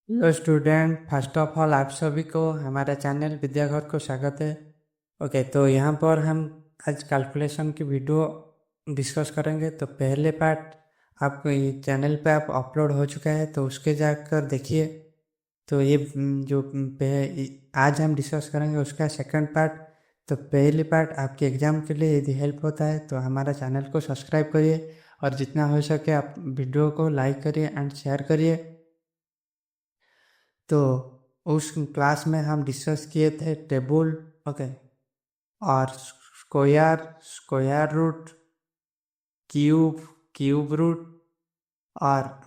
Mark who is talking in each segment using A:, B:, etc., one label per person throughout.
A: Hello student, first of all आप सभी को हमारे चैनल विद्याघर को स्वागत है। ओके, तो यहाँ पर हम आज कैलकुलेशन की वीडियो डिस्कस करेंगे। तो पहले पार्ट आपको ये चैनल पे आप अपलोड हो चुका है, तो उसके जाकर देखिए। तो ये आज हम डिस्कस करेंगे उसका सेकंड पार्ट। तो पहली पार्ट आपके एग्ज़ाम के लिए यदि हेल्प होता है तो हमारा चैनल को सब्सक्राइब करिए और जितना हो सके आप वीडियो को लाइक करिए एंड शेयर करिए। तो उस क्लास में हम डिस्कस किए थे टेबल, ओके, और square root, cube cube root, और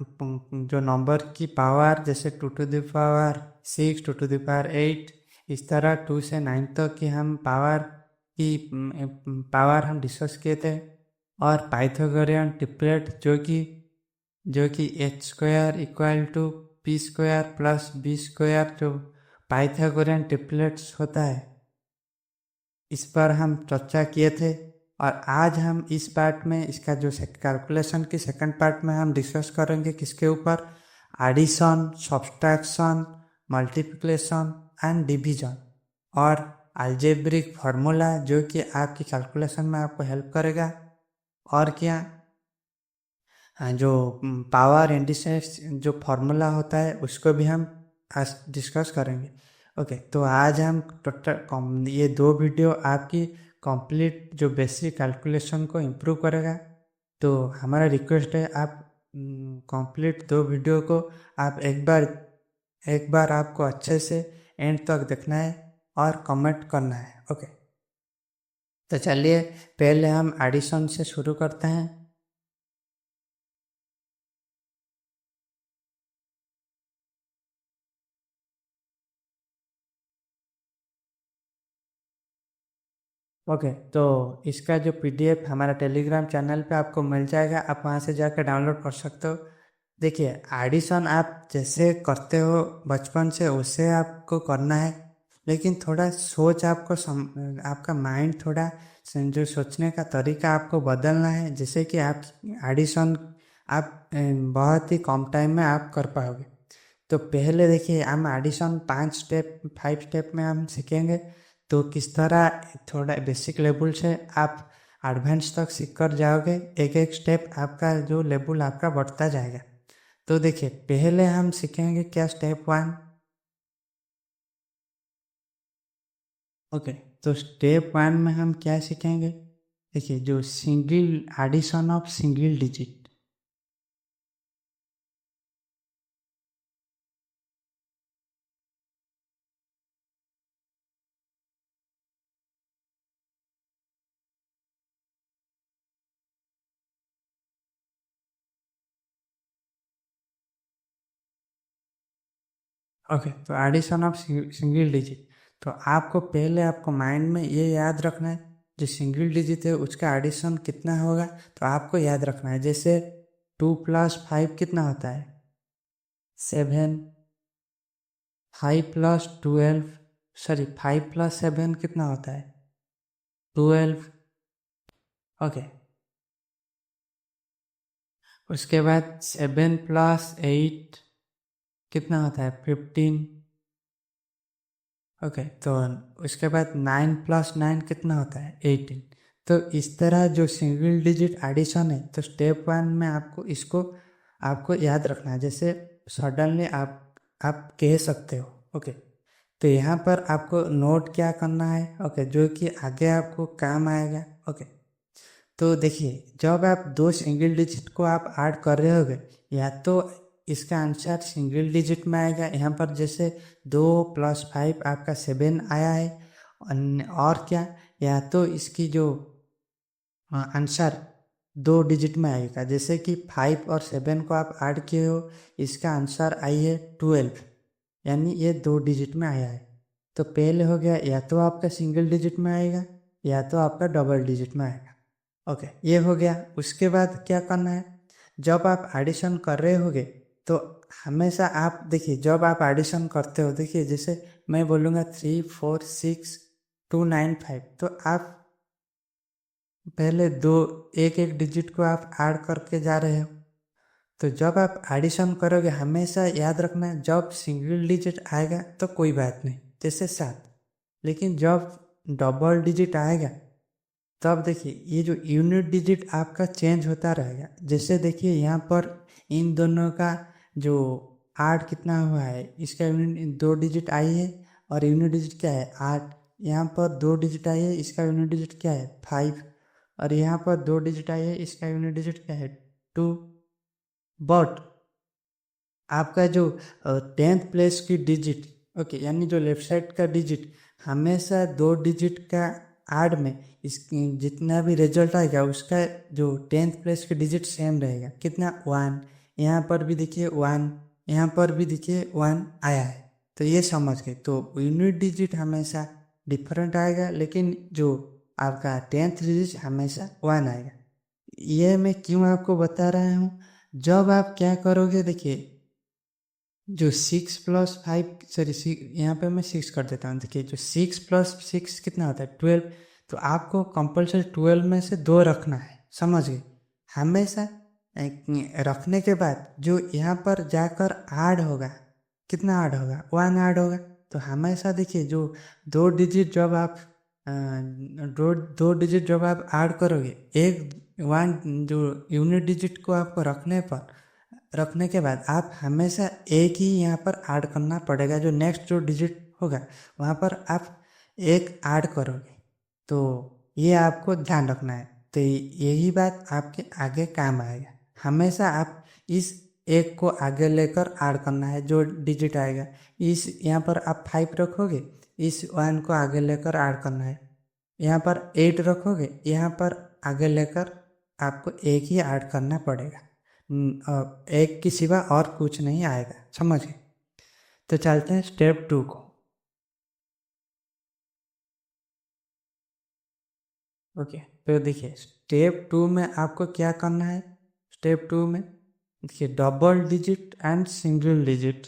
A: जो नंबर की पावर जैसे 2 to the power 6, 2 to the power 8, इस तरह 2 से 9 तक की हम पावर हम डिस्कस किए थे। और पाइथागोरियन ट्रिपलेट जो कि H square equal to P square plus B square, जो पाइथागोरियन ट्रिपलेट्स होता है, इस पर हम चर्चा किए थे। और आज हम इस पार्ट में इसका जो कैलकुलेशन की सेकंड पार्ट में हम डिस्कस करेंगे किसके ऊपर, addition, subtraction, multiplication and division और अलजेब्रिक फार्मूला, जो कि आपकी कैलकुलेशन में आपको हेल्प करेगा। और क्या, जो पावर इंडिसेस जो फार्मूला होता है उसको भी हम आज डिस्कस करेंगे। ओके, तो आज हम टोटल ये दो वीडियो आपकी कंप्लीट जो बेसिक कैलकुलेशन को इम्प्रूव करेगा। तो हमारा रिक्वेस्ट है, आप कंप्लीट दो वीडियो को आप एक बार आपको अच्छे से एंड तक देखना है और कमेंट करना है। ओके, तो चलिए पहले हम एडिशन से शुरू करते हैं। ओके, तो इसका जो पीडीएफ हमारा टेलीग्राम चैनल पे आपको मिल जाएगा, आप वहाँ से जाकर डाउनलोड कर सकते हो। देखिए, एडिशन आप जैसे करते हो बचपन से उससे आपको करना है, लेकिन थोड़ा सोच आपका माइंड थोड़ा जो सोचने का तरीका आपको बदलना है, जैसे कि आप एडिशन आप बहुत ही कम टाइम में आप कर पाओगे। तो पहले देखिए, हम एडिशन 5 स्टेप में हम सीखेंगे। तो किस तरह थोड़ा बेसिक लेवल से आप एडवांस तक सीख कर जाओगे, एक एक स्टेप आपका जो लेवल आपका बढ़ता जाएगा। तो देखिए, पहले हम सीखेंगे क्या, स्टेप 1। ओके, तो स्टेप 1 में हम क्या सीखेंगे, देखिए, जो single addition of single digit. Okay, तो एडिशन ऑफ सिंगल डिजिट। तो आपको माइंड में ये याद रखना है, जो सिंगल डिजिट है उसका एडिशन कितना होगा, तो आपको याद रखना है। जैसे 2 + 5 कितना होता है, 7। 5 + 7 कितना होता है, 12। ओके, उसके बाद 7 + 8 कितना होता है, 15। ओके, तो उसके बाद 9 + 9 कितना होता है, 18। तो इस तरह जो सिंगल डिजिट एडिशन है, तो स्टेप 1 में आपको याद रखना है। जैसे सडनली आप कह सकते हो। ओके, तो यहाँ पर आपको नोट क्या करना है, ओके, जो कि आगे आपको काम आएगा। ओके, तो देखिए, जब आप दो सिंगल डिजिट को आप ऐड कर रहे होगे, या तो इसका आंसर सिंगल डिजिट में आएगा। यहाँ पर जैसे 2 + 5 आपका 7 आया है। और क्या, या तो इसकी जो आंसर 2 डिजिट में आएगा, जैसे कि 5 और 7 को आप ऐड किए हो, इसका आंसर आई है 12, यानी ये 2 डिजिट में आया है। तो पहले हो गया, या तो आपका सिंगल डिजिट में आएगा या तो आपका डबल डिजिट में आएगा। ओके, ये हो गया। उसके बाद क्या करना है, जब आप एडिशन कर रहे होगे, तो हमेशा आप देखिए, जब आप एडिशन करते हो, देखिए, जैसे मैं बोलूँगा 3 4 6 2 9 5, तो आप पहले एक एक डिजिट को आप ऐड करके जा रहे हो। तो जब आप एडिशन करोगे हमेशा याद रखना, जब सिंगल डिजिट आएगा तो कोई बात नहीं, जैसे 7, लेकिन जब डबल डिजिट आएगा तब देखिए ये जो यूनिट डिजिट आपका चेंज होता रहेगा। जैसे देखिए यहाँ पर इन दोनों का जो 8 कितना हुआ है, इसका यूनिट 2 डिजिट आई है और यूनिट डिजिट क्या है 8। यहाँ पर 2 डिजिट आई है, इसका यूनिट डिजिट क्या है 5, और यहाँ पर 2 डिजिट आई है, इसका यूनिट डिजिट क्या है 2। बट आपका जो 10th प्लेस की डिजिट, ओके, यानी जो लेफ्ट साइड का डिजिट हमेशा 2 डिजिट का आड़ में इस जितना भी रिजल्ट आएगा उसका जो 10th प्लेस की डिजिट सेम रहेगा। कितना 1, यहाँ पर भी देखिए 1, यहाँ पर भी देखिए 1 आया है। तो ये समझ गए, तो यूनिट डिजिट हमेशा डिफरेंट आएगा, लेकिन जो आपका 10th डिजिट हमेशा 1 आएगा। ये मैं क्यों आपको बता रहा हूँ, जब आप क्या करोगे देखिए जो 6 + 5 सॉरी यहाँ पे मैं 6 कर देता हूँ। देखिए जो 6 + 6 कितना होता है 12, तो आपको कंपल्सरी 12 में से 2 रखना है, समझ गए। हमेशा रखने के बाद जो यहाँ पर जाकर ऐड होगा, कितना ऐड होगा 1 ऐड होगा। तो हमेशा देखिए जो 2 डिजिट जब आप दो डिजिट जब आप ऐड करोगे, एक 1 जो यूनिट डिजिट को आपको रखने के बाद आप हमेशा एक ही यहाँ पर ऐड करना पड़ेगा। जो नेक्स्ट जो डिजिट होगा वहाँ पर आप एक ऐड करोगे, तो ये आपको ध्यान रखना है। तो यही बात आपके आगे काम आएगा। हमेशा आप इस एक को आगे लेकर ऐड करना है, जो डिजिट आएगा। इस यहाँ पर आप 5 रखोगे, इस 1 को आगे लेकर ऐड करना है। यहाँ पर 8 रखोगे, यहाँ पर आगे लेकर आपको एक ही ऐड करना पड़ेगा, एक के सिवा और कुछ नहीं आएगा, समझ गए। तो चलते हैं स्टेप 2 को। ओके, तो देखिए स्टेप 2 में आपको क्या करना है। स्टेप 2 में देखिए double digit and single digit.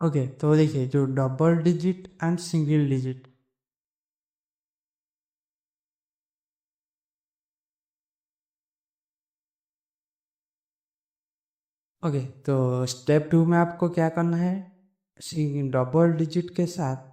A: Okay, तो देखिए जो double digit and single digit, okay, तो स्टेप 2 में आपको क्या करना है, डबल डिजिट के साथ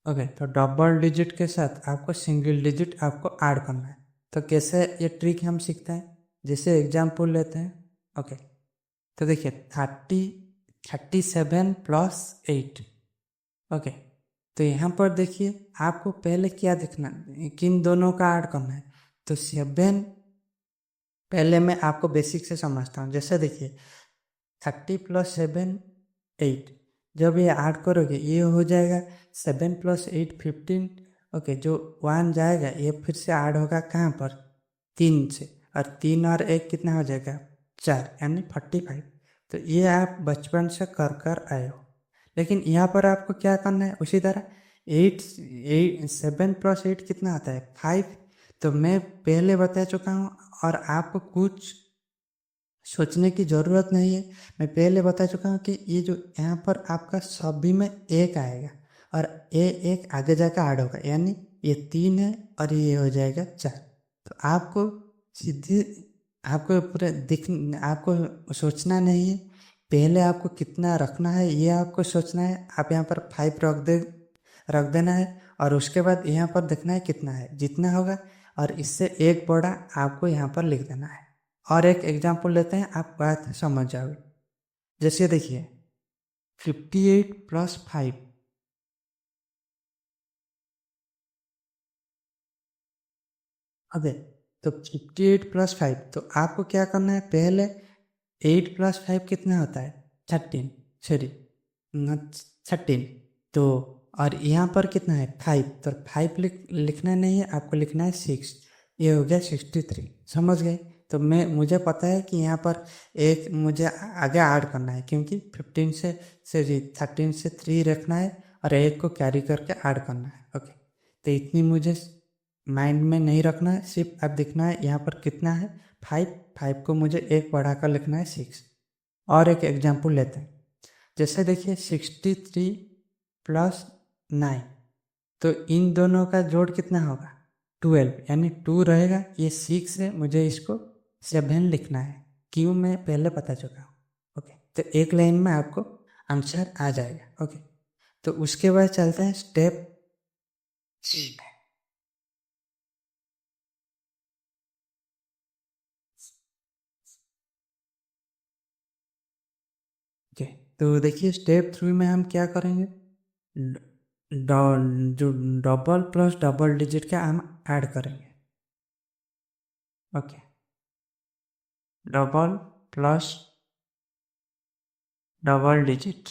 A: ओके, तो डबल डिजिट के साथ आपको सिंगल डिजिट आपको ऐड करना है। तो कैसे ये ट्रिक हम सीखते हैं, जैसे एग्जाम्पल लेते हैं। ओके, तो देखिए 37 + 8। ओके, तो यहाँ पर देखिए आपको पहले क्या देखना, किन दोनों का ऐड करना है। तो 7 पहले मैं आपको बेसिक से समझता हूँ। जैसे देखिए 30 + 7 8, जब ये ऐड करोगे ये हो जाएगा 7 + 8 15। ओके, जो 1 जाएगा ये फिर से ऐड होगा कहाँ पर 3 से, और 3 और 1 कितना हो जाएगा 4, यानी 45। तो ये आप बचपन से कर कर आए हो, लेकिन यहाँ पर आपको क्या करना है उसी तरह 7 + 8 कितना आता है 5। तो मैं पहले बता चुका हूँ और आपको कुछ सोचने की ज़रूरत नहीं है। मैं पहले बता चुका हूँ कि ये जो यहाँ पर आपका सभी में 1 आएगा और ये 1 आगे जाकर ऐड होगा, यानी ये 3 है और ये हो जाएगा 4। तो आपको सीधे आपको पूरे आपको सोचना नहीं है, पहले आपको कितना रखना है ये आपको सोचना है। आप यहाँ पर 5 रख देना है और उसके बाद यहाँ पर देखना है कितना है, जितना होगा और इससे एक बड़ा आपको यहाँ पर लिख देना है। और एक एग्जाम्पल लेते हैं, आप बात समझ जाओगे। जैसे देखिए 58 + 5। अबे, तो 58 + 5, तो आपको क्या करना है, पहले 8 + 5 कितना होता है 13, सॉरी 13। तो और यहाँ पर कितना है 5, तो 5 लिखना नहीं है, आपको लिखना है 6। ये हो गया 63, समझ गए। तो मुझे पता है कि यहाँ पर एक मुझे आगे ऐड करना है, क्योंकि 15 से 13 से 3 रखना है और एक को कैरी करके ऐड करना है। ओके, तो इतनी मुझे माइंड में नहीं रखना है, सिर्फ अब दिखना है यहाँ पर कितना है 5 को मुझे एक बढ़ाकर लिखना है 6। और एक एग्जाम्पल लेते हैं, जैसे देखिए 63 प्लस 9, तो इन दोनों का जोड़ कितना होगा 12, यानी 2 रहेगा, ये 6 है, मुझे इसको 7 लिखना है। क्यों, मैं पहले बता चुका हूँ। ओके, तो एक लाइन में आपको आंसर आ जाएगा। ओके, तो उसके बाद चलता है स्टेप 3 में। ओके, तो देखिए स्टेप 3 में हम क्या करेंगे, जो डबल प्लस डबल डिजिट का हम ऐड करेंगे। Okay, double plus double digit.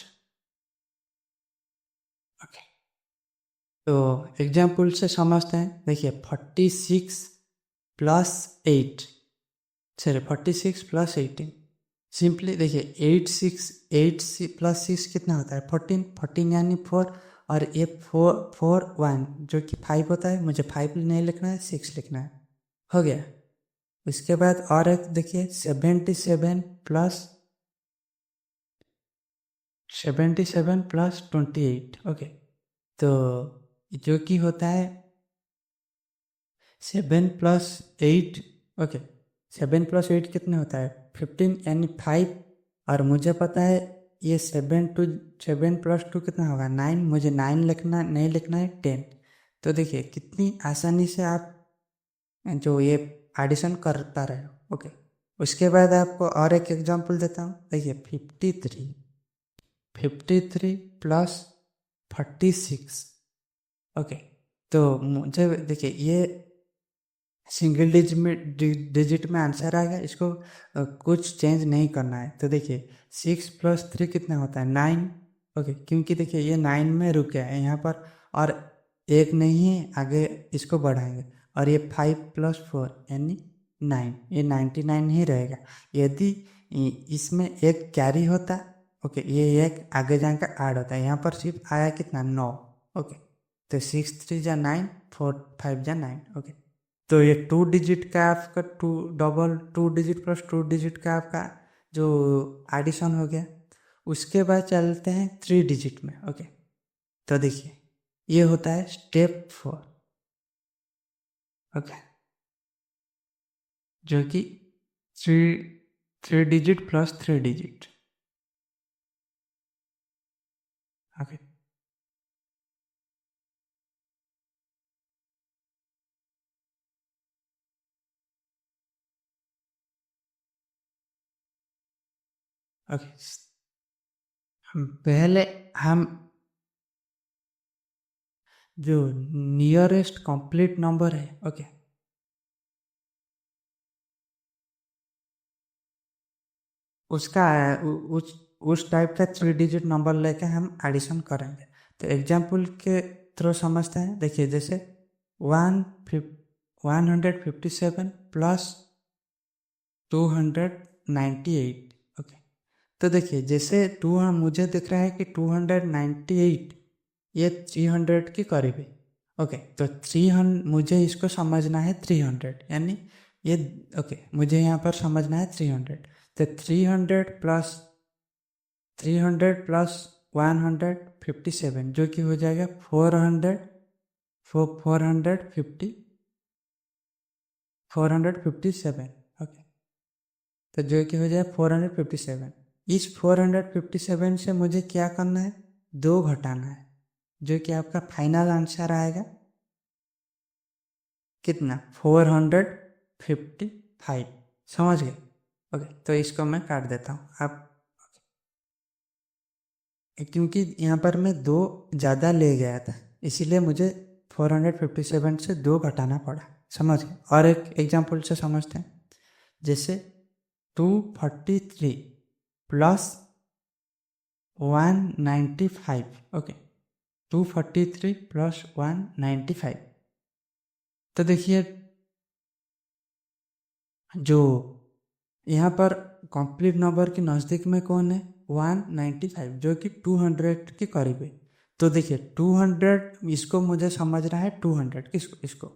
A: Okay, तो एग्जाम्पल से समझते हैं। देखिए 46 प्लस 8, सॉरी 46 प्लस 18, सिंपली देखिए 8 प्लस 6 कितना होता है 14 यानी 4, और ये 4 1 जो कि 5 होता है, मुझे 5 नहीं लिखना है, 6 लिखना है। हो गया। उसके बाद और एक देखिए 77 प्लस 28। ओके, तो जो कि होता है 7 प्लस 8। ओके, 7 प्लस 8 कितने होता है 15 यानी 5, और मुझे पता है ये 7 प्लस 2 कितना होगा 9, मुझे 9 लिखना नहीं लिखना है 10। तो देखिए कितनी आसानी से आप जो ये एडिशन करता रहे हो। ओके, उसके बाद आपको और एक एग्जांपल देता हूँ। देखिए 53 प्लस 46। ओके, तो मुझे देखिए ये सिंगल डिजिट में आंसर आएगा, इसको कुछ चेंज नहीं करना है। तो देखिए 6 प्लस 3 कितना होता है 9। ओके, क्योंकि देखिए ये 9 में रुक गया है यहाँ पर, और एक नहीं है आगे, इसको बढ़ाएंगे, और ये 5 प्लस 4 यानी 9, ये 99 ही रहेगा। यदि इसमें एक कैरी होता, ओके, ये एक आगे जाकर ऐड होता है, यहाँ पर सिर्फ आया कितना 9। ओके, तो 6 3 जा 9, 4 5 जा 9। ओके, तो ये 2 डिजिट का आपका 2 डिजिट प्लस 2 डिजिट का आपका जो एडिशन हो गया। उसके बाद चलते हैं 3 डिजिट में। ओके, तो देखिए ये होता है स्टेप 4। ओके, जो कि 3 digit plus 3 digit. Okay, okay, पहले हम जो नियरेस्ट कंप्लीट नंबर है, ओके, उसका उस टाइप का 3 डिजिट नंबर लेके हम एडिशन करेंगे। तो एग्जाम्पल के थ्रू समझते हैं। देखिए जैसे 157 प्लस 298। ओके, तो देखिए जैसे मुझे दिख रहा है कि 298 ये 300 के करीब है। ओके, तो 300 मुझे इसको समझना है 300, यानी ये ओके, मुझे यहाँ पर समझना है 300। तो 300 प्लस 157 जो कि हो जाएगा 457। ओके, तो जो कि हो जाए 457। इस 457 से मुझे क्या करना है 2 घटाना है, जो कि आपका फाइनल आंसर आएगा कितना 455। समझ गए। ओके, तो इसको मैं काट देता हूँ आप, क्योंकि यहाँ पर मैं 2 ज़्यादा ले गया था, इसीलिए मुझे 457 से 2 घटाना पड़ा। समझ गए। और एक एग्जाम्पल से समझते हैं। जैसे 243 प्लस 195। Okay, 243 plus 195। तो देखिए जो यहाँ पर कंप्लीट नंबर के नज़दीक में कौन है, 195, जो कि 200 के करीब है। तो देखिए 200, इसको मुझे समझ रहा है 200, किसको, इसको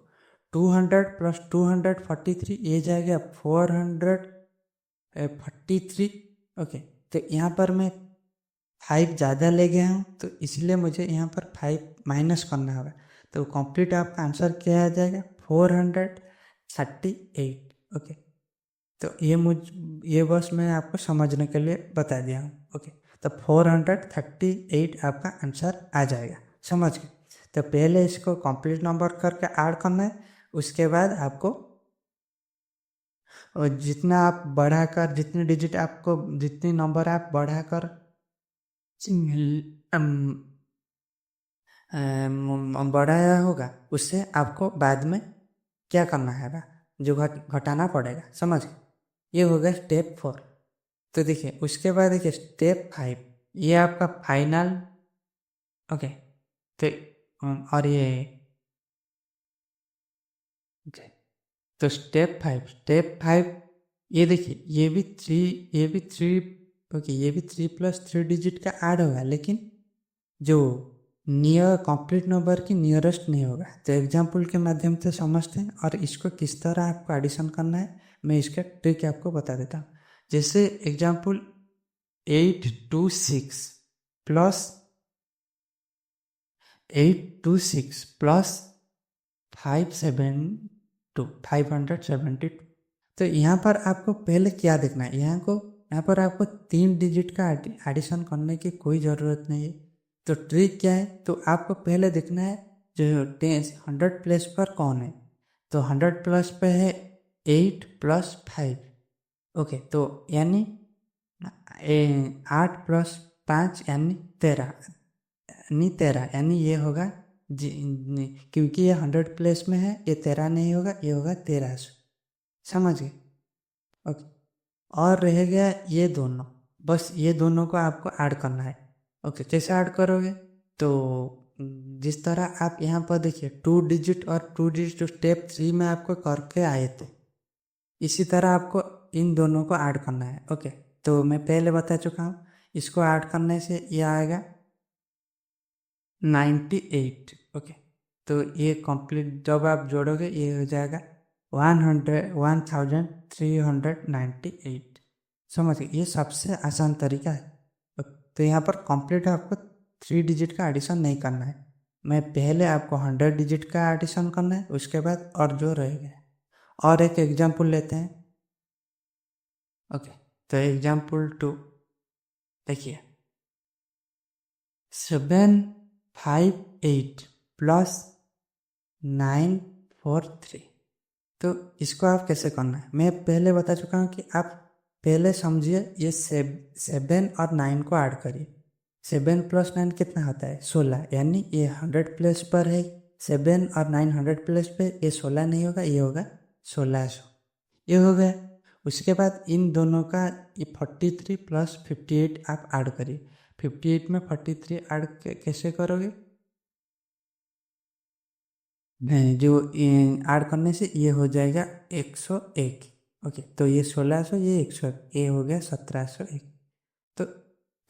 A: 200 प्लस 243 ये जाएगा 443। ओके, तो यहाँ पर मैं 5 ज़्यादा ले गया हूँ, तो इसलिए मुझे यहाँ पर 5 माइनस करना होगा। तो कंप्लीट आपका आंसर क्या आ जाएगा, 438। ओके, तो ये बस मैं आपको समझने के लिए बता दिया हूँ। ओके, तो 438 आपका आंसर आ जाएगा, समझ गए। तो पहले इसको कंप्लीट नंबर करके ऐड करना है, उसके बाद आपको जितना आप बढ़ाकर, जितने डिजिट आपको, जितनी नंबर आप बढ़ाकर बढ़ाया होगा, उससे आपको बाद में क्या करना है, जो घटाना पड़ेगा, समझ गए। ये हो गया स्टेप 4। तो देखिए उसके बाद देखिए स्टेप 5, ये आपका फाइनल। ओके, तो और ये ओके, तो स्टेप 5, ये देखिए ये भी 3 ओके, ये भी 3+3 डिजिट का ऐड होगा, लेकिन जो नियर कंप्लीट नंबर की नियरेस्ट नहीं होगा। तो एग्जाम्पल के माध्यम से समझते हैं, और इसको किस तरह आपको एडिशन करना है मैं इसका ट्रिक आपको बता देता हूँ। जैसे एग्जाम्पल 826 प्लस 572, तो यहाँ पर आपको पहले क्या देखना है, यहाँ पर आपको 3 डिजिट का एडिशन करने की कोई ज़रूरत नहीं है। तो ट्रिक क्या है, तो आपको पहले देखना है जो 100 प्लस पर कौन है। तो 100 प्लस पे है 8 + 5। ओके, तो यानी 8 + 5 यानी 13, यानी ये होगा क्योंकि ये 100 प्लेस में है, ये 13 नहीं होगा, ये होगा 1300, समझ गए। ओके, और रह गया ये दोनों, बस ये दोनों को आपको ऐड करना है। ओके, कैसे ऐड करोगे, तो जिस तरह आप यहाँ पर देखिए 2 डिजिट और 2 डिजिट जो स्टेप 3 में आपको करके आए थे, इसी तरह आपको इन दोनों को ऐड करना है। ओके, तो मैं पहले बता चुका हूँ, इसको ऐड करने से ये आएगा 98। ओके, तो ये कंप्लीट जब आप जोड़ोगे ये हो जाएगा 1398। समझ गए, ये सबसे आसान तरीका है। तो यहाँ पर कंप्लीट आपको 3 डिजिट का एडिशन नहीं करना है, मैं पहले आपको 100 डिजिट का एडिशन करना है, उसके बाद और जो रहेगा। और एक एग्जाम्पल लेते हैं। ओके, तो एग्जाम्पल 2 देखिए, 758 प्लस 943। तो इसको आप कैसे करना है, मैं पहले बता चुका हूँ कि आप पहले समझिए, ये 7 और 9 को ऐड करिए। 7 + 9 कितना होता है, 16, यानी ये 100 प्लस पर है। 7 और 9 100 प्लस पे, ये 16 नहीं होगा, ये होगा 1600, ये हो गया। उसके बाद इन दोनों का ये 43 + 58 आप ऐड करिए। 58 में 43 ऐड कैसे करोगे, जो ऐड करने से ये हो जाएगा 101। ओके, तो ये 1600, ये 101, ये हो गया 1701। तो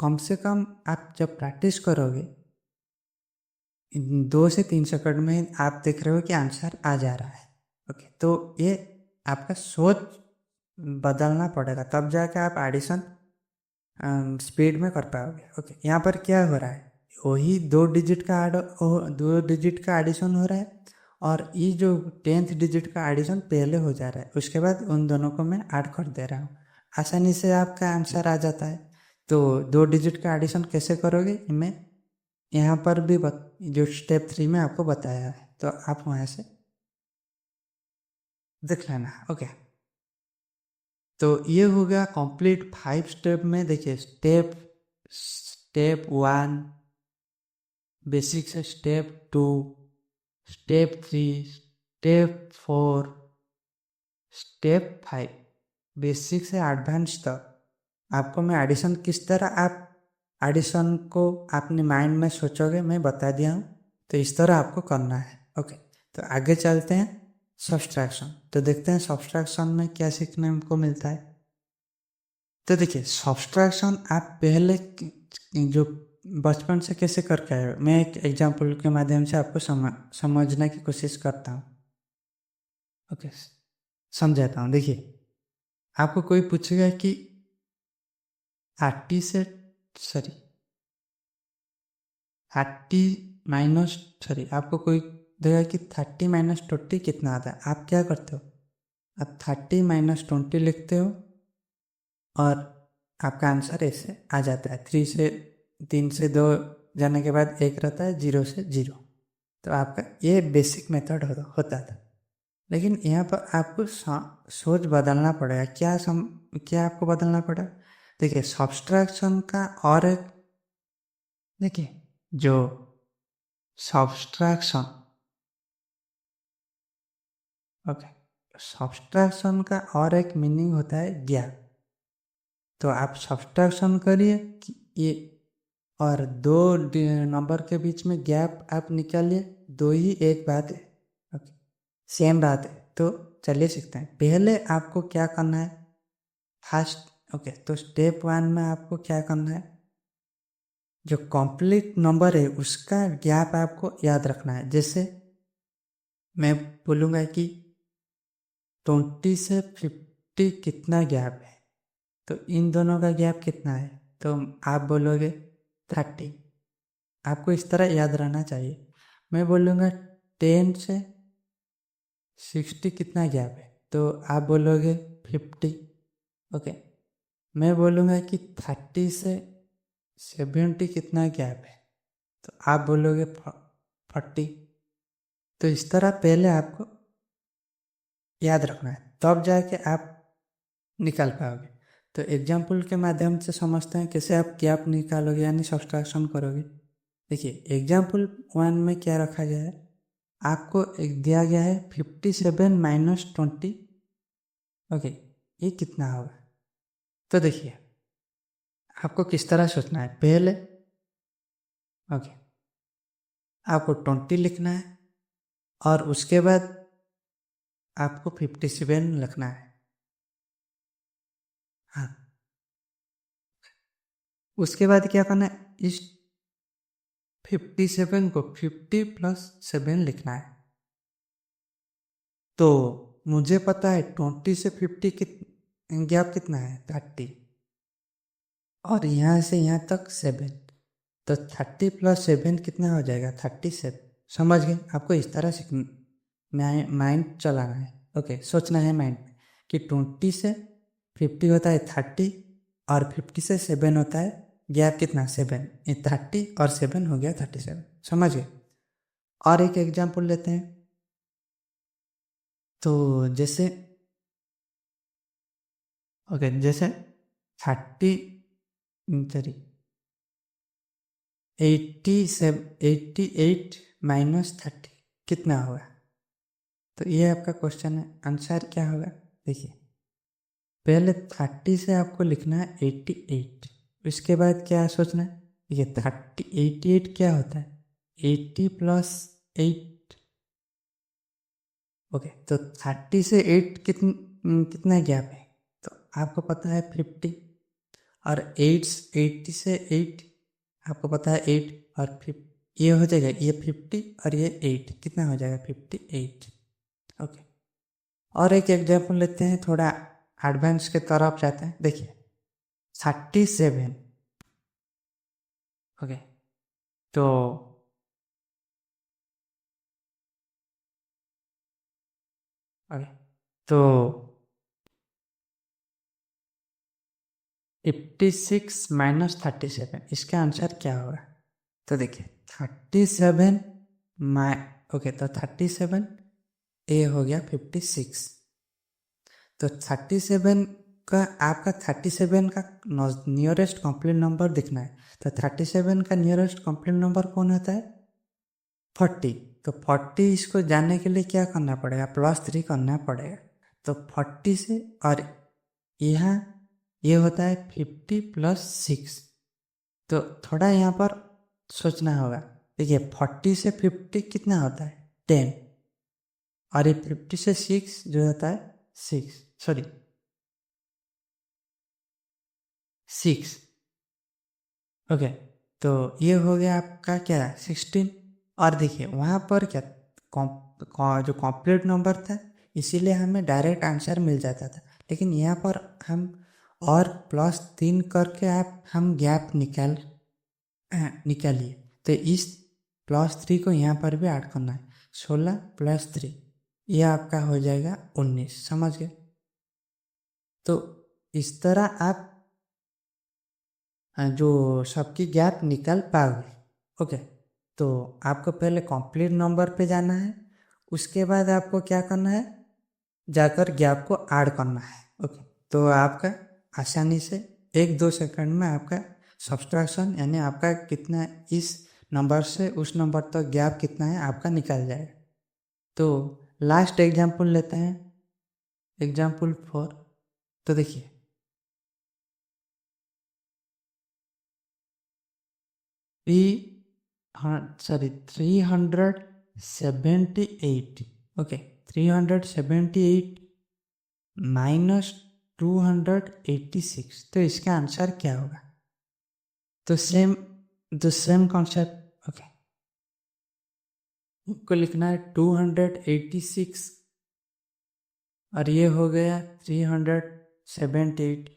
A: कम से कम आप जब प्रैक्टिस करोगे 2 से 3 सेकंड में आप देख रहे हो कि आंसर आ जा रहा है। ओके, तो ये आपका सोच बदलना पड़ेगा, तब जाके आप एडिशन स्पीड में कर पाओगे। ओके, यहाँ पर क्या हो रहा है, वही 2 डिजिट का 2 डिजिट का एडिशन हो रहा है, और ये जो 10th डिजिट का एडिशन पहले हो जा रहा है, उसके बाद उन दोनों को मैं ऐड कर दे रहा हूँ, आसानी से आपका आंसर आ जाता है। तो 2 डिजिट का एडिशन कैसे करोगे, मैं यहाँ पर भी जो स्टेप 3 में आपको बताया है, तो आप वहाँ से देख लेना। ओके, तो ये हो गया कंप्लीट 5 स्टेप में। देखिए स्टेप 1 बेसिक से, step 2, step 3, step 4, step 5, basic से एडवांस तक आपको मैं एडिशन किस तरह आप एडिशन को अपने माइंड में सोचोगे मैं बता दिया हूँ, तो इस तरह आपको करना है। ओके, तो आगे चलते हैं। सब्सट्रैक्शन। तो देखते हैं सब्सट्रैक्शन में क्या सीखने को मिलता है। तो देखिए सब्सट्रैक्शन आप पहले जो बचपन से कैसे करके आए हो, मैं एक एग्जाम्पल के माध्यम से आपको समझने की कोशिश करता हूँ। ओके, समझाता हूँ। देखिए आपको कोई पूछेगा कि 30 से आपको कोई देगा कि 30 माइनस 20 कितना आता है। आप क्या करते हो, आप 30 माइनस 20 लिखते हो और आपका आंसर ऐसे आ जाता है। 3 से 2 जाने के बाद 1 रहता है, 0 से 0। तो आपका ये बेसिक मेथड होता था। लेकिन यहाँ पर आपको सोच बदलना पड़ेगा। क्या आपको बदलना पड़ेगा? देखिए सब्सट्रैक्शन का और एक, देखिए जो सब्सट्रैक्शन, ओके, सब्सट्रैक्शन का और एक मीनिंग होता है गैप। तो आप सब्सट्रैक्शन करिए कि ये और 2 नंबर के बीच में गैप आप निकालिए, 2 ही एक बात है। ओके, सेम बात है। तो चलिए सीखते हैं। पहले आपको क्या करना है, फर्स्ट ओके, तो स्टेप 1 में आपको क्या करना है, जो कंप्लीट नंबर है उसका गैप आपको याद रखना है। जैसे मैं बोलूँगा कि 20 से 50 कितना गैप है, तो इन दोनों का गैप कितना है, तो आप बोलोगे 30। आपको इस तरह याद रहना चाहिए। मैं बोलूँगा 10 से 60 कितना गैप है, तो आप बोलोगे 50। ओके, मैं बोलूँगा कि 30 से 70 कितना गैप है, तो आप बोलोगे 40। तो इस तरह पहले आपको याद रखना है, तब जाके आप निकाल पाओगे। तो एग्जाम्पल के माध्यम से समझते हैं कैसे आप गैप निकालोगे, यानी सब्सट्रैक्शन करोगे। देखिए एग्जाम्पल 1 में क्या रखा गया है, आपको एक दिया गया है 57 माइनस 20। ओके, ये कितना होगा? तो देखिए आपको किस तरह सोचना है। पहले ओके, आपको 20 लिखना है और उसके बाद आपको 57 लिखना है। हाँ, उसके बाद क्या करना है, इस 57 को 50 प्लस 7 लिखना है। तो मुझे पता है 20 से 50 गैप कितना है, 30, और यहाँ से यहाँ तक 7। तो 30 प्लस 7 कितना हो जाएगा, 37। समझ गए? आपको इस तरह से माइंड चलाना है। ओके, सोचना है माइंड में कि 20 से 50 होता है 30 और 50 से 7 होता है गैप कितना, 7। ये 30 और 7 हो गया 37। समझ गए? और एक एग्जाम्पल लेते हैं। तो जैसे ओके, जैसे 88 माइनस 30 कितना होगा? तो ये आपका क्वेश्चन है। आंसर क्या होगा? देखिए पहले 30 से आपको लिखना है 88। इसके बाद क्या सोचना है, ये 88 क्या होता है, 80 प्लस 8। ओके, तो 30 से 8 कितना गैप है, तो आपको पता है 50। और 80 से 8 आपको पता है 8, और ये हो जाएगा, ये 50 और ये 8 कितना हो जाएगा, 58। ओके, और एक एग्जाम्पल लेते हैं, थोड़ा एडवांस के तरफ जाते हैं। देखिए 37। ओके, तो ओके, तो 56 माइनस 37, इसका आंसर क्या होगा? तो देखिए 37 ओके, तो 37 ए हो गया 56। तो 37 का आपका 37 का नियरेस्ट कंप्लीट नंबर दिखना है। तो 37 का नियरेस्ट कंप्लीट नंबर कौन होता है, 40। तो 40 इसको जानने के लिए क्या करना पड़ेगा, +3 करना पड़ेगा। तो 40 से, और यहाँ ये होता है 50 प्लस 6। तो थोड़ा यहाँ पर सोचना होगा। देखिए 40 से 50 कितना होता है, 10। और ये 50 से 6 जो होता है 6 ओके। तो ये हो गया आपका क्या 16। और देखिए वहाँ पर क्या जो कॉम्प्लीट नंबर था इसीलिए हमें डायरेक्ट आंसर मिल जाता था, लेकिन यहाँ पर हम और +3 करके हम गैप निकालिए। तो इस +3 को यहाँ पर भी ऐड करना है। 16 + 3 ये आपका हो जाएगा 19। समझ गए? तो इस तरह आप जो सबकी गैप निकाल पाओगे। ओके। तो आपको पहले कंप्लीट नंबर पे जाना है, उसके बाद आपको क्या करना है, जाकर गैप को ऐड करना है। ओके। तो आपका आसानी से 1-2 सेकंड में आपका सब्सट्रैक्शन यानी आपका कितना इस नंबर से उस नंबर तक गैप कितना है आपका निकल जाएगा। तो लास्ट एग्जाम्पल लेते हैं, एग्जाम्पल 4। तो देखिए 378। ओके। 378 - 286। तो इसका आंसर क्या होगा? तो सेम कॉन्सेप्ट। ओके। को लिखना है 286 और ये हो गया 378।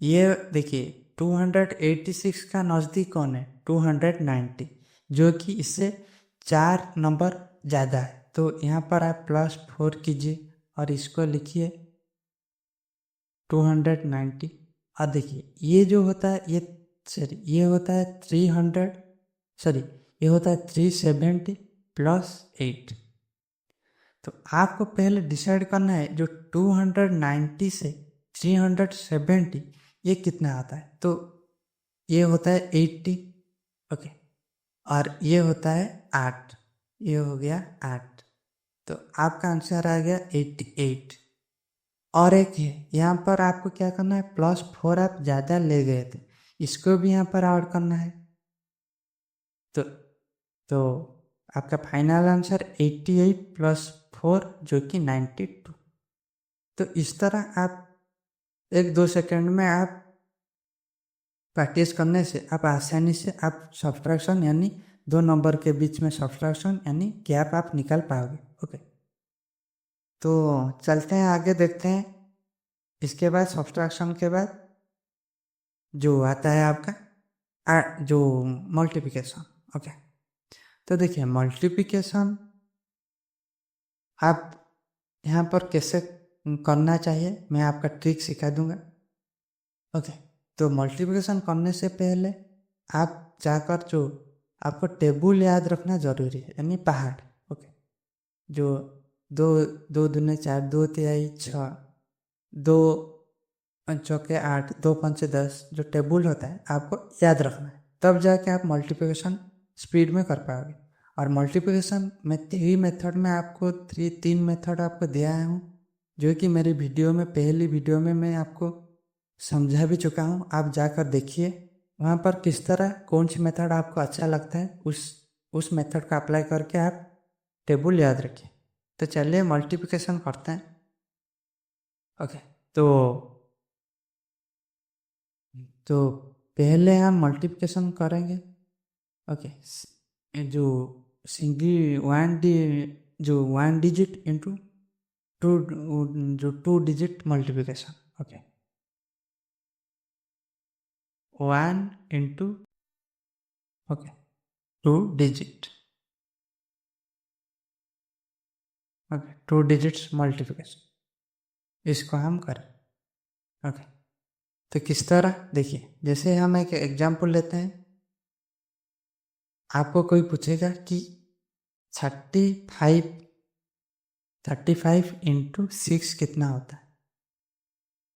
A: ये देखिए 286 का नज़दीक कौन है? 290, जो कि इससे 4 नंबर ज़्यादा है। तो यहाँ पर आप +4 कीजिए और इसको लिखिए 290। और देखिए ये जो होता है ये होता है 370 + 8। तो आपको पहले डिसाइड करना है जो 290 से 370 ये कितना आता है। तो ये होता है 80। ओके। और ये होता है 8। ये हो गया 8। तो आपका आंसर आ गया 88। और एक है यहाँ पर आपको क्या करना है, +4 आप ज़्यादा ले गए थे, इसको भी यहाँ पर ऐड करना है। तो आपका फाइनल आंसर 88 + 4 जो कि 92। तो इस तरह आप 1-2 सेकंड में आप प्रैक्टिस करने से आप आसानी से आप सब्ट्रैक्शन यानी दो नंबर के बीच में सब्ट्रैक्शन यानी गैप आप निकाल पाओगे। ओके। तो चलते हैं आगे, देखते हैं इसके बाद सब्ट्रैक्शन के बाद जो आता है आपका जो मल्टीप्लिकेशन। ओके। तो देखिए मल्टीप्लिकेशन आप यहाँ पर कैसे करना चाहिए मैं आपका ट्रिक सिखा दूंगा। ओके। तो मल्टीप्लिकेशन करने से पहले आप जाकर जो आपको टेबल याद रखना जरूरी है यानी पहाड़। ओके। जो 2 2 दूने 4, 2 तिहाई 6, 2 चौके 8, 2 पंचे 10 जो टेबल होता है आपको याद रखना है, तब जाके आप मल्टीप्लिकेशन स्पीड में कर पाओगे। और मल्टीप्लिकेशन में 3 मेथड में आपको 3 मेथड आपको दिया हूँ, जो कि मेरी वीडियो में पहली वीडियो में मैं आपको समझा भी चुका हूँ। आप जाकर देखिए वहाँ पर किस तरह कौन सी मेथड आपको अच्छा लगता है, उस मेथड का अप्लाई करके आप टेबल याद रखिए। तो चलिए मल्टीप्लिकेशन करते हैं। ओके। तो पहले हम मल्टीप्लिकेशन करेंगे। ओके। जो single one digit into two, जो 2 digit multiplication. Okay. 1 into okay 2 digit. Okay 2 digits multiplication इसको हम करें। ओके। तो किस तरह देखिए, जैसे हम एक एग्जांपल लेते हैं। आपको कोई पूछेगा कि 35 इंटू 6 कितना होता है।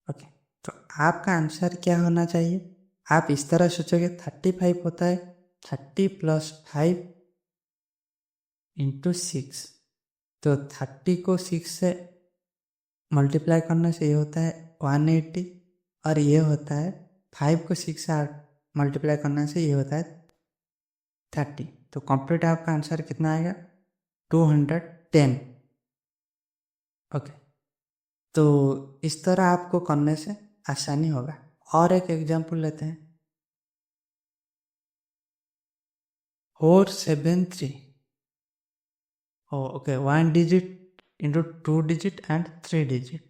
A: ओके। तो आपका आंसर क्या होना चाहिए, आप इस तरह सोचोगे 35 होता है 30 + 5 इंटू 6। तो 30 को 6 से मल्टीप्लाई करने से ये होता है 180, और ये होता है 5 को 6 से मल्टीप्लाई करने से ये होता है 30। तो कंप्लीट आपका आंसर कितना आएगा 210। ओके, तो इस तरह आपको करने से आसानी होगा। और एक एग्जांपल लेते हैं, 473, okay, 1 digit into 2 digit and 3 digit,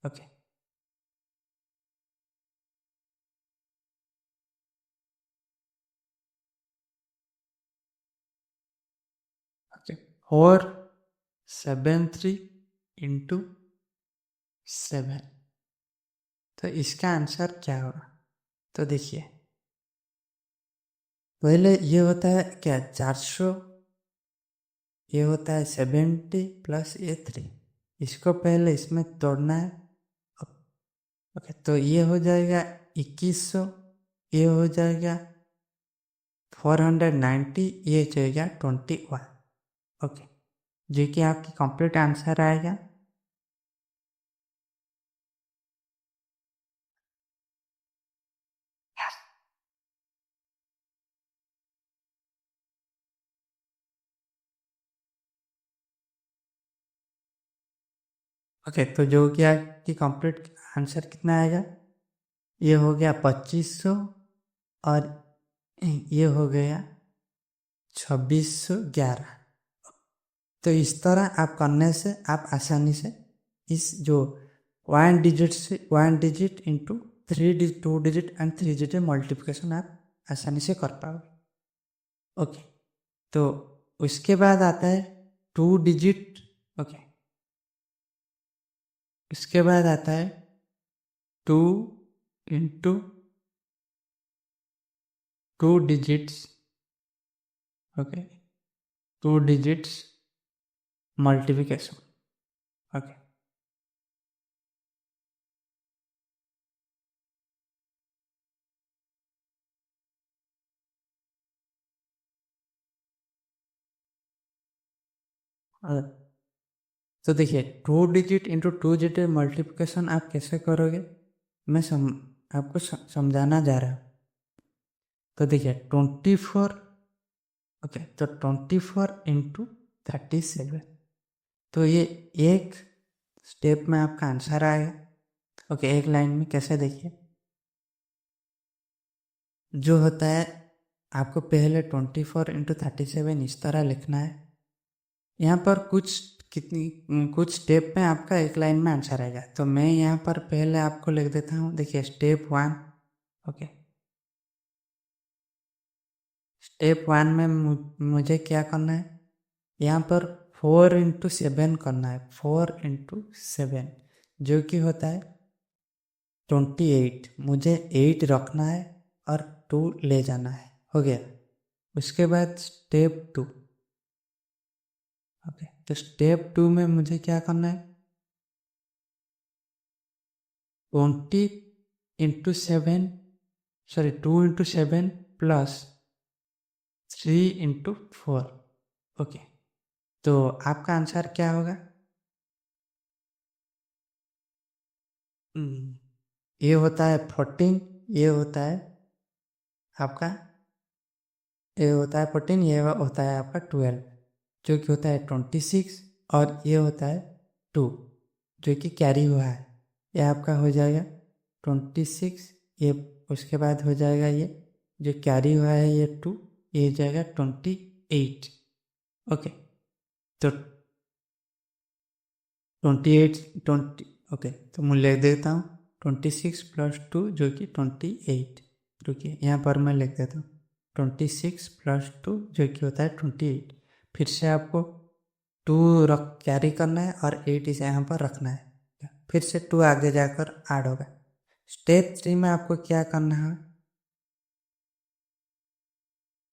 A: okay, okay, 473 into 7, तो इसका आंसर क्या होगा? तो देखिए, पहले ये होता है क्या, 400, ये होता है 70 प्लस ये 3, इसको पहले इसमें तोड़ना है। ओके, तो ये हो जाएगा 2100, ये हो जाएगा 490, ये हो जाएगा 21, ओके, जो कि आपकी कंप्लीट आंसर आएगा। ओके, तो जो कि आपकी कंप्लीट आंसर कितना आएगा, ये हो गया 2500 और ये हो गया 2611। तो इस तरह आप करने से आप आसानी से इस जो 1 digit into 2 digit and 3 digit multiplication आप आसानी से कर पाओगे। ओके, तो उसके बाद आता है 2 digit, ओके, उसके बाद आता है 2 into 2 digits, okay, 2 digits multiplication, okay, तो देखिए 2 digit इंटू 2 digit मल्टीप्लिकेशन आप कैसे करोगे, मैं आपको समझाना जा रहा हूँ। तो देखिए 24, ओके, तो 24 इंटू 37, तो ये एक स्टेप में आपका आंसर आएगा। ओके, एक लाइन में कैसे, देखिए, जो होता है आपको पहले 24 इंटू 37 इस तरह लिखना है। यहाँ पर कुछ स्टेप में आपका एक लाइन में आंसर आएगा, तो मैं यहाँ पर पहले आपको लिख देता हूँ। देखिए स्टेप 1, ओके, स्टेप 1 में मुझे क्या करना है, यहाँ पर 4 इंटू 7 करना है, 4 इंटू 7 जो कि होता है 28, मुझे 8 रखना है और 2 ले जाना है, हो गया। उसके बाद स्टेप 2, ओके, तो स्टेप 2 में मुझे क्या करना है, 20 into 7, sorry 2 into 7 plus 3 into 4, okay, तो आपका आंसर क्या होगा? ये होता है 14, ये होता है आपका, ये होता है 14, ये होता है आपका 12, जो कि होता है 26, और ये होता है 2 जो कि कैरी हुआ है, ये आपका हो जाएगा 26, ये उसके बाद हो जाएगा ये जो कैरी हुआ है ये 2, ये हो जाएगा 28, ओके, तो 28 20, ओके, तो मैं लिख देता हूँ 26 प्लस 2 जो कि 28, रुकिए यहाँ पर मैं लिख देता हूँ 26 प्लस 2 जो कि होता है 28, फिर से आपको 2 कैरी करना है और 8 इसे यहाँ पर रखना है, फिर से 2 आगे जाकर ऐड होगा। स्टेप 3 में आपको क्या करना है,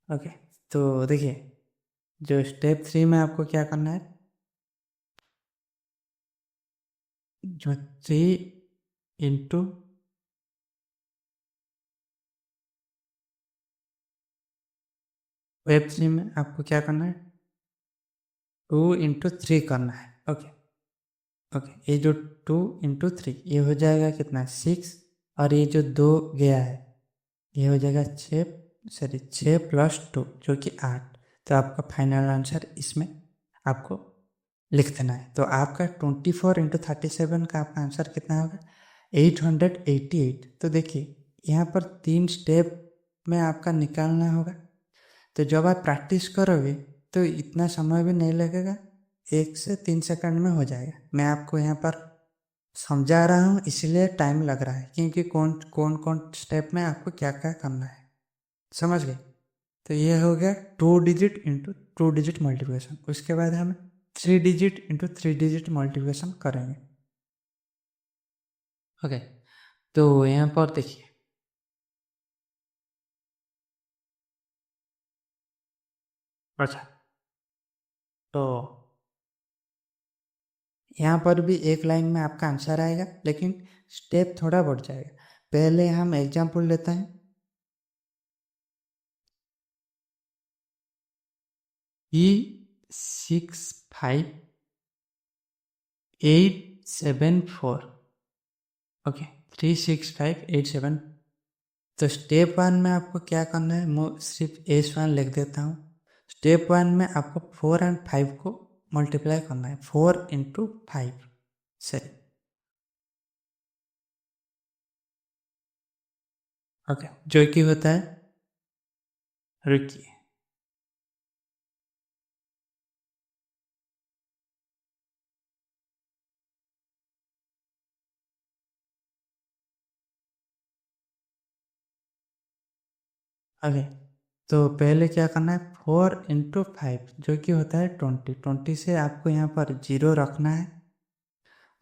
A: ओके, तो देखिए जो स्टेप 3 में आपको क्या करना है, जो 3 इंटू, वेब 3 में आपको क्या करना है, 2 इंटू 3 करना है, ओके, ओके, ये जो 2 इंटू 3 ये हो जाएगा कितना, 6, और ये जो 2 गया है ये हो जाएगा 6, सॉरी 6 प्लस 2 जो कि 8, तो आपका फाइनल आंसर इसमें आपको लिख देना है। तो आपका 24 इंटू 37 का आपका आंसर कितना होगा? 888। तो देखिए यहाँ पर 3 स्टेप में आपका निकालना होगा। तो जब आप प्रैक्टिस करोगे तो इतना समय भी नहीं लगेगा, 1 से 3 सेकंड में हो जाएगा। मैं आपको यहाँ पर समझा रहा हूँ इसलिए टाइम लग रहा है, क्योंकि कौन कौन स्टेप में आपको क्या क्या करना है, समझ गए? तो ये हो गया 2 डिजिट इंटू 2 डिजिट मल्टीप्लिकेशन। उसके बाद हम 3 डिजिट इंटू 3 डिजिट मल्टीप्लिकेशन करेंगे। ओके, तो यहाँ पर देखिए, अच्छा, तो यहाँ पर भी एक लाइन में आपका आंसर आएगा, लेकिन स्टेप थोड़ा बढ़ जाएगा। पहले हम एग्जाम्पल लेते हैं। E65874, okay, 36587। तो स्टेप 1 में आपको क्या करना है, मैं सिर्फ S1 लिख देता हूँ। स्टेप 1 में आपको 4 और 5 को मल्टीप्लाई करना है, 4 इंटू 5 से। ओके, जो कि होता है, रुकिए, ओके, तो पहले क्या करना है, 4 इंटू 5 जो कि होता है 20 से आपको यहाँ पर 0 रखना है,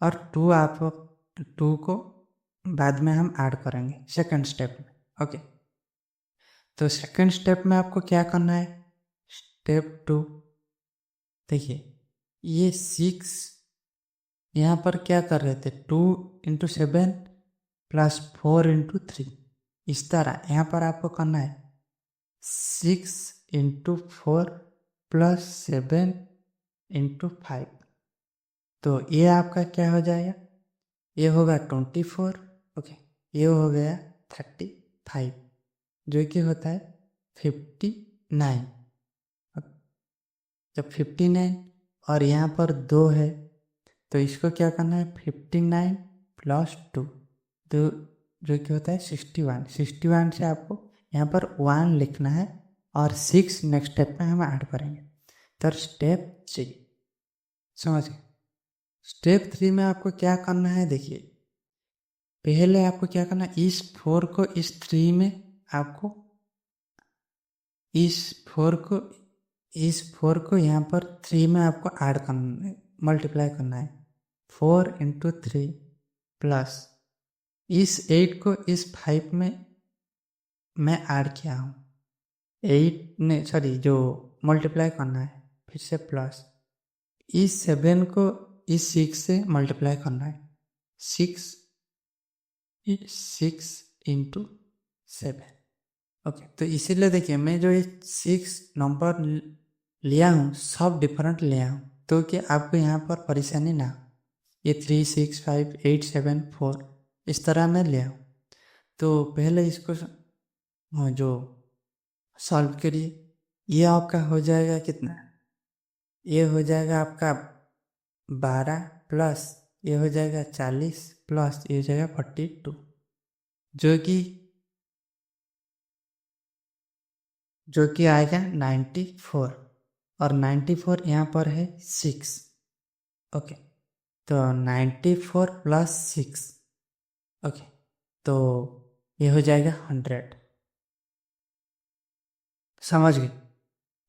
A: और 2 को बाद में हम ऐड करेंगे सेकंड स्टेप में। ओके, तो सेकंड स्टेप में आपको क्या करना है, स्टेप 2, देखिए ये 6 यहाँ पर क्या कर रहे थे, 2 इंटू 7 प्लस 4 इंटू 3, इस तरह यहाँ पर आपको करना है 6 इंटू 4 प्लस 7 इंटू 5। तो ये आपका क्या हो जाएगा, ये होगा 24, ओके, ये हो गया 35 जो कि होता है 59। जब 59 और यहाँ पर 2 है तो इसको क्या करना है, 59 प्लस 2, तो जो कि होता है 61। 61 से आपको यहाँ पर 1 लिखना है और 6 नेक्स्ट स्टेप में हम ऐड करेंगे। तो स्टेप 3, समझ गए? स्टेप 3 में आपको क्या करना है, देखिए पहले आपको क्या करना है, इस 4 को इस 3 में आपको इस 4 को यहाँ पर 3 में आपको ऐड करना है, मल्टीप्लाई करना है, 4 इंटू 3 प्लस इस 8 को इस 5 में मैं ऐड किया हूँ, 8 ने सॉरी जो मल्टीप्लाई करना है, फिर से प्लस इस 7 को इस 6 से मल्टीप्लाई करना है, 6 इंटू 7। ओके, तो इसीलिए देखिए मैं जो ये 6 नंबर लिया हूँ सब डिफरेंट लिया हूँ, तो कि आपको यहाँ पर परेशानी ना हो। ये 3 6 5 8 7 4 इस तरह मैं लिया हूँ। तो पहले इसको जो सॉल्व करिए, ये आपका हो जाएगा कितना, ये हो जाएगा आपका 12 प्लस ये हो जाएगा 40 प्लस ये हो जाएगा 42, जो कि आएगा 94, और 94 यहाँ पर है 6। ओके, तो 94 प्लस 6, ओके, तो ये हो जाएगा 100, समझ गए?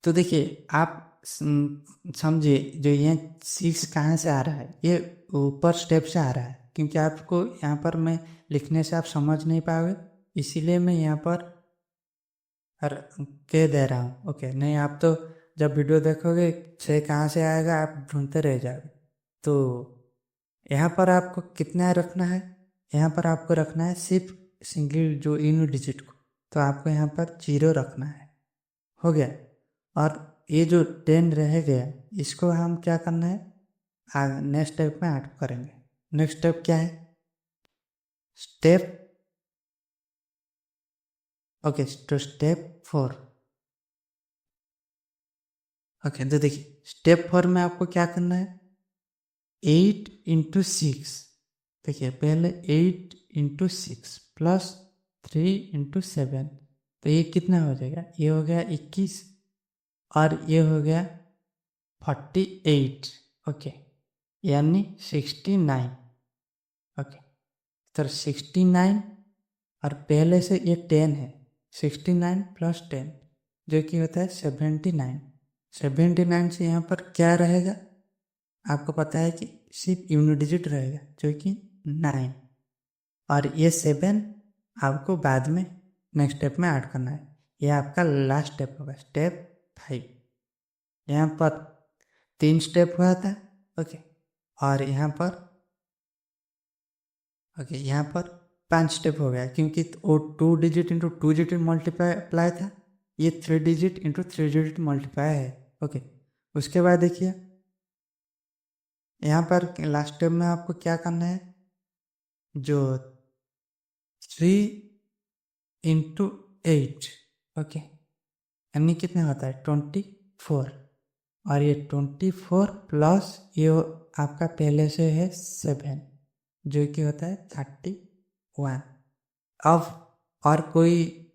A: तो देखिए आप समझिए जो ये 6 कहाँ से आ रहा है, ये ऊपर स्टेप से आ रहा है, क्योंकि आपको यहाँ पर मैं लिखने से आप समझ नहीं पाओगे, इसीलिए मैं यहाँ पर कह दे रहा हूँ। ओके, नहीं आप तो जब वीडियो देखोगे 6 कहाँ से आएगा आप ढूंढते रह जाओगे। तो यहाँ पर आपको कितना रखना है, यहाँ पर आपको रखना है सिर्फ सिंगल जो इन डिजिट को, तो आपको यहाँ पर 0 रखना है, हो गया। और ये जो 10 रह गया इसको हम क्या करना है, नेक्स्ट स्टेप में ऐड करेंगे। नेक्स्ट स्टेप क्या है, स्टेप ओके, तो स्टेप 4। ओके, तो देखिए स्टेप 4 में आपको क्या करना है, 8 इंटू 6, देखिए पहले 8 इंटू 6 प्लस 3 इंटू 7, तो ये कितना हो जाएगा, ये हो गया 21 और ये हो गया 48, ओके, यानी 69, ओके। तो 69 और पहले से ये 10 है, 69 प्लस 10 जो कि होता है 79। 79 से यहाँ पर क्या रहेगा, आपको पता है कि सिर्फ यूनिट डिजिट रहेगा जो कि 9, और ये 7 आपको बाद में नेक्स्ट स्टेप में ऐड करना है। ये आपका लास्ट स्टेप होगा, स्टेप 5। यहाँ पर 3 स्टेप हुआ था, ओके, और यहाँ पर ओके यहाँ पर 5 स्टेप हो गया, क्योंकि वो 2 डिजिट इंटू 2 डिजिट मल्टीप्लाई था, ये 3 डिजिट इंटू 3 डिजिट मल्टीप्लाई है, ओके। उसके बाद देखिए यहाँ पर लास्ट स्टेप में आपको क्या करना है, जो 3 इंटू 8, ओके, यानी कितना होता है 24, और ये 24 प्लस ये आपका पहले से है 7 जो कि होता है 31। अब और कोई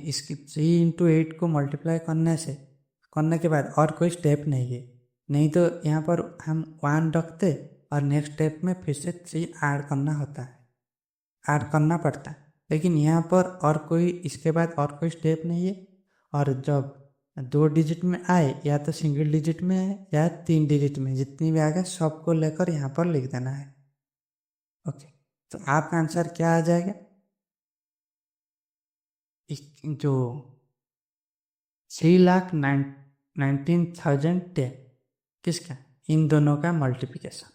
A: इसकी 3 इंटू 8 को मल्टीप्लाई करने के बाद और कोई स्टेप नहीं है, नहीं तो यहाँ पर हम 1 रखते और नेक्स्ट स्टेप में फिर से 3 ऐड करना होता है, ऐड करना पड़ता है। लेकिन यहाँ पर और कोई इसके बाद और कोई स्टेप नहीं है, और जब 2 डिजिट में आए या तो सिंगल डिजिट में आए या 3 डिजिट में, जितनी भी आ गए सबको लेकर यहाँ पर लिख देना है, ओके। तो आपका आंसर क्या आ जाएगा, जो 3,19,010 किसका, इन दोनों का मल्टीप्लिकेशन।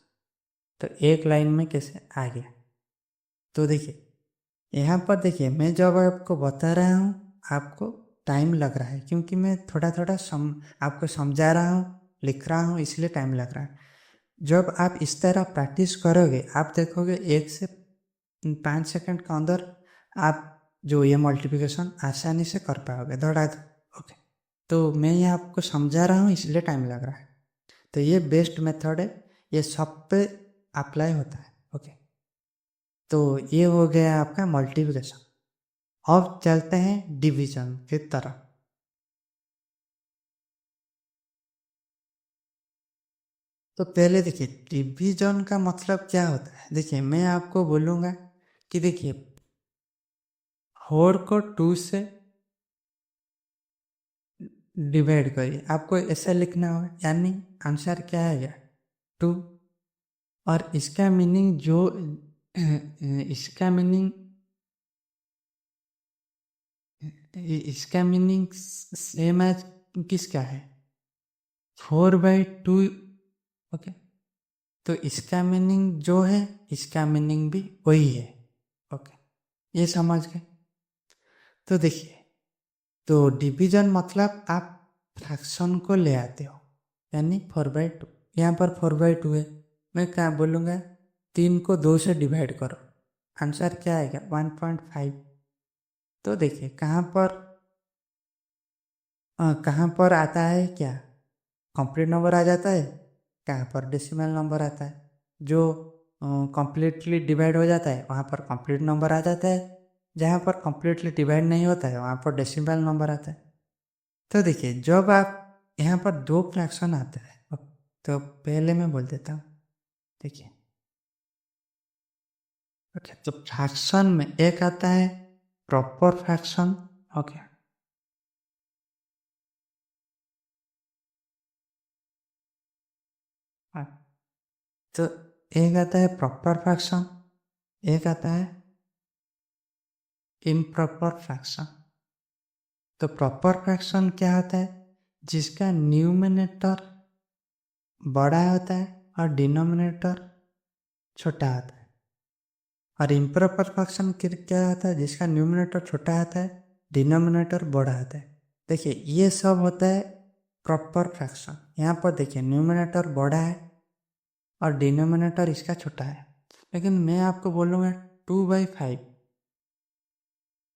A: तो एक लाइन में कैसे आ गया, तो देखिए यहाँ पर देखिए मैं जब आपको बता रहा हूँ आपको टाइम लग रहा है, क्योंकि मैं थोड़ा थोड़ा आपको समझा रहा हूँ, लिख रहा हूँ, इसलिए टाइम लग रहा है। जब आप इस तरह प्रैक्टिस करोगे आप देखोगे 1 से 5 सेकंड के अंदर आप जो ये मल्टीप्लिकेशन आसानी से कर पाओगे ओके। तो मैं ये आपको समझा रहा हूँ इसलिए टाइम लग रहा है। तो ये बेस्ट मेथड है, ये सब पे अप्लाई होता है, ओके। तो ये हो गया आपका मल्टीप्लिकेशन। अब चलते हैं डिवीजन की तरफ। तो पहले देखिए डिवीजन का मतलब क्या होता है, देखिए मैं आपको बोलूँगा कि देखिए 4 को 2 से डिवाइड करिए, आपको ऐसा लिखना होगा, यानी आंसर क्या आएगा 2। और इसका मीनिंग इसका मीनिंग सेम एज किसका है 4/2, ओके। तो इसका मीनिंग जो है इसका मीनिंग भी वही है, ओके, ये समझ गए। तो देखिए तो डिवीजन मतलब आप फ्रैक्शन को ले आते हो, यानी 4/2, यहाँ पर 4/2 है, मैं क्या बोलूँगा 3 को 2 से डिवाइड करो, आंसर क्या आएगा 1.5। तो देखिए कहाँ पर आता है क्या, कंप्लीट नंबर आ जाता है, कहाँ पर डेसिमल नंबर आता है, जो कंप्लीटली डिवाइड हो जाता है वहाँ पर कंप्लीट नंबर आ जाता है, जहाँ पर कंप्लीटली डिवाइड नहीं होता है वहाँ पर डेसिमल नंबर आता है। तो देखिए जब आप यहाँ पर 2 फ्रैक्शन आते हैं, तो पहले मैं बोल देता हूँ, देखिए ओके। तो फ्रैक्शन में एक आता है प्रॉपर फ्रैक्शन, ओके, तो एक आता है प्रॉपर फ्रैक्शन, एक आता है इम्प्रॉपर फ्रैक्शन। तो प्रॉपर फ्रैक्शन क्या होता है, जिसका न्यूमरेटर बड़ा होता है और डिनोमिनेटर छोटा होता है। और इम्प्रॉपर फ्रैक्शन क्या होता है, जिसका न्यूमरेटर छोटा होता है, डिनोमिनेटर बड़ा होता है। देखिए ये सब होता है प्रॉपर फ्रैक्शन। यहाँ पर देखिए न्यूमरेटर बड़ा है और डिनोमिनेटर इसका छोटा है, लेकिन मैं आपको बोलूँगा 2/5,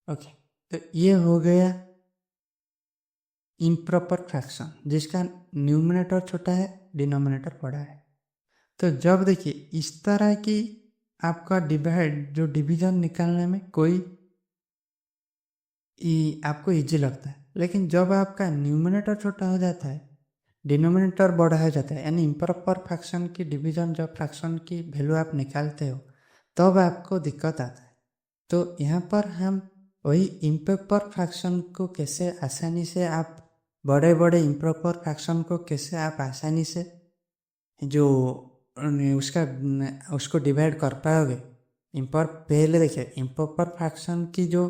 A: ओके। तो ये हो गया इम्प्रॉपर फ्रैक्शन, जिसका न्यूमरेटर छोटा है डिनोमिनेटर बड़ा है। तो जब देखिए इस तरह की आपका जो डिवीजन निकालने में कोई आपको इजी लगता है, लेकिन जब आपका न्यूमरेटर छोटा हो जाता है, डिनोमिनेटर बड़ा हो जाता है, यानी इम्प्रॉपर फ्रैक्शन की डिवीजन जब फ्रैक्शन की वैल्यू आप निकालते हो तब आपको दिक्कत आता है। तो यहाँ पर हम वही इम्प्रॉपर फ्रैक्शन को कैसे आसानी से आप बड़े बड़े इम्प्रॉपर फ्रैक्शन को कैसे आप आसानी से जो उसको डिवाइड कर पाओगे। पहले देखिए इम्प्रॉपर फ्रैक्शन की जो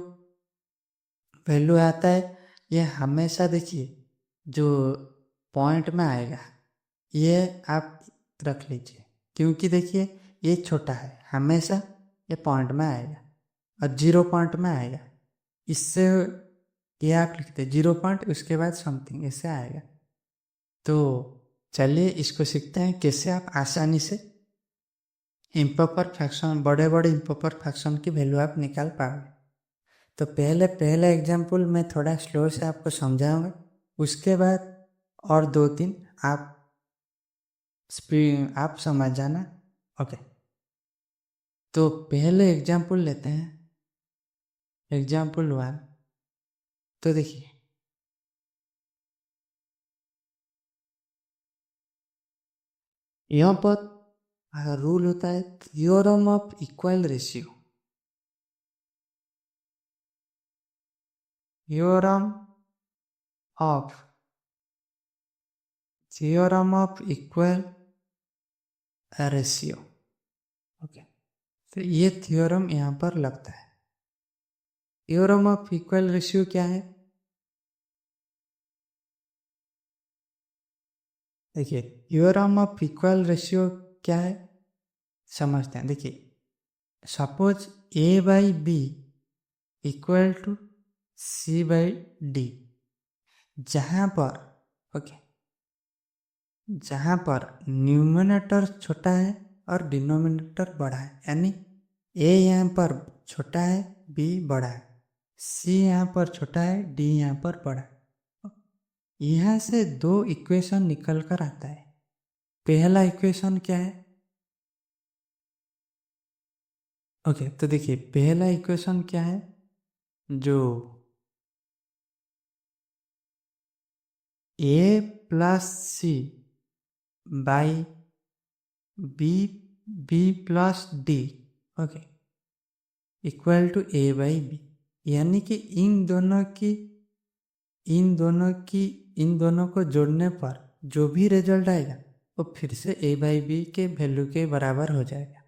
A: वैल्यू आता है ये हमेशा देखिए जो पॉइंट में आएगा ये आप रख लीजिए, क्योंकि देखिए ये छोटा है, हमेशा ये पॉइंट में आएगा और 0 पॉइंट में आएगा। इससे ये आप लिखते 0 पॉइंट उसके बाद समथिंग ऐसे आएगा। तो चलिए इसको सीखते हैं कैसे आप आसानी से इम्प्रॉपर फ्रैक्शन बड़े बड़े इम्प्रॉपर फ्रैक्शन की वैल्यू आप निकाल पाओगे। तो पहले एग्जाम्पल मैं थोड़ा स्लो से आपको समझाऊंगा, उसके बाद और 2-3 आप समझ जाना। ओके, तो पहले एग्जाम्पल लेते हैं, एग्जाम्पल 1। तो देखिए यहाँ पर रूल होता है theorem of equal ratio. Theorem of equal ratio. Okay, तो ये थ्योरम यहाँ पर लगता है। थ्योरम ऑफ इक्वल रेशियो क्या है? देखिए थ्योरम ऑफ इक्वल रेशियो क्या है समझते हैं। देखिए suppose A/B equal to C/D, जहाँ पर न्यूमरेटर छोटा है और डिनोमिनेटर बड़ा है, यानी A यहाँ पर छोटा है, B बड़ा है, C यहाँ पर छोटा है, D यहाँ पर बड़ा है। यहाँ से 2 इक्वेशन निकल कर आता है। पहला इक्वेशन क्या है? ओके, तो देखिए पहला इक्वेशन क्या है, जो A plus C by B plus D, okay, equal to A/B, यानी कि इन दोनों को जोड़ने पर जो भी रिजल्ट आएगा वो फिर से A/B के वैल्यू के बराबर हो जाएगा।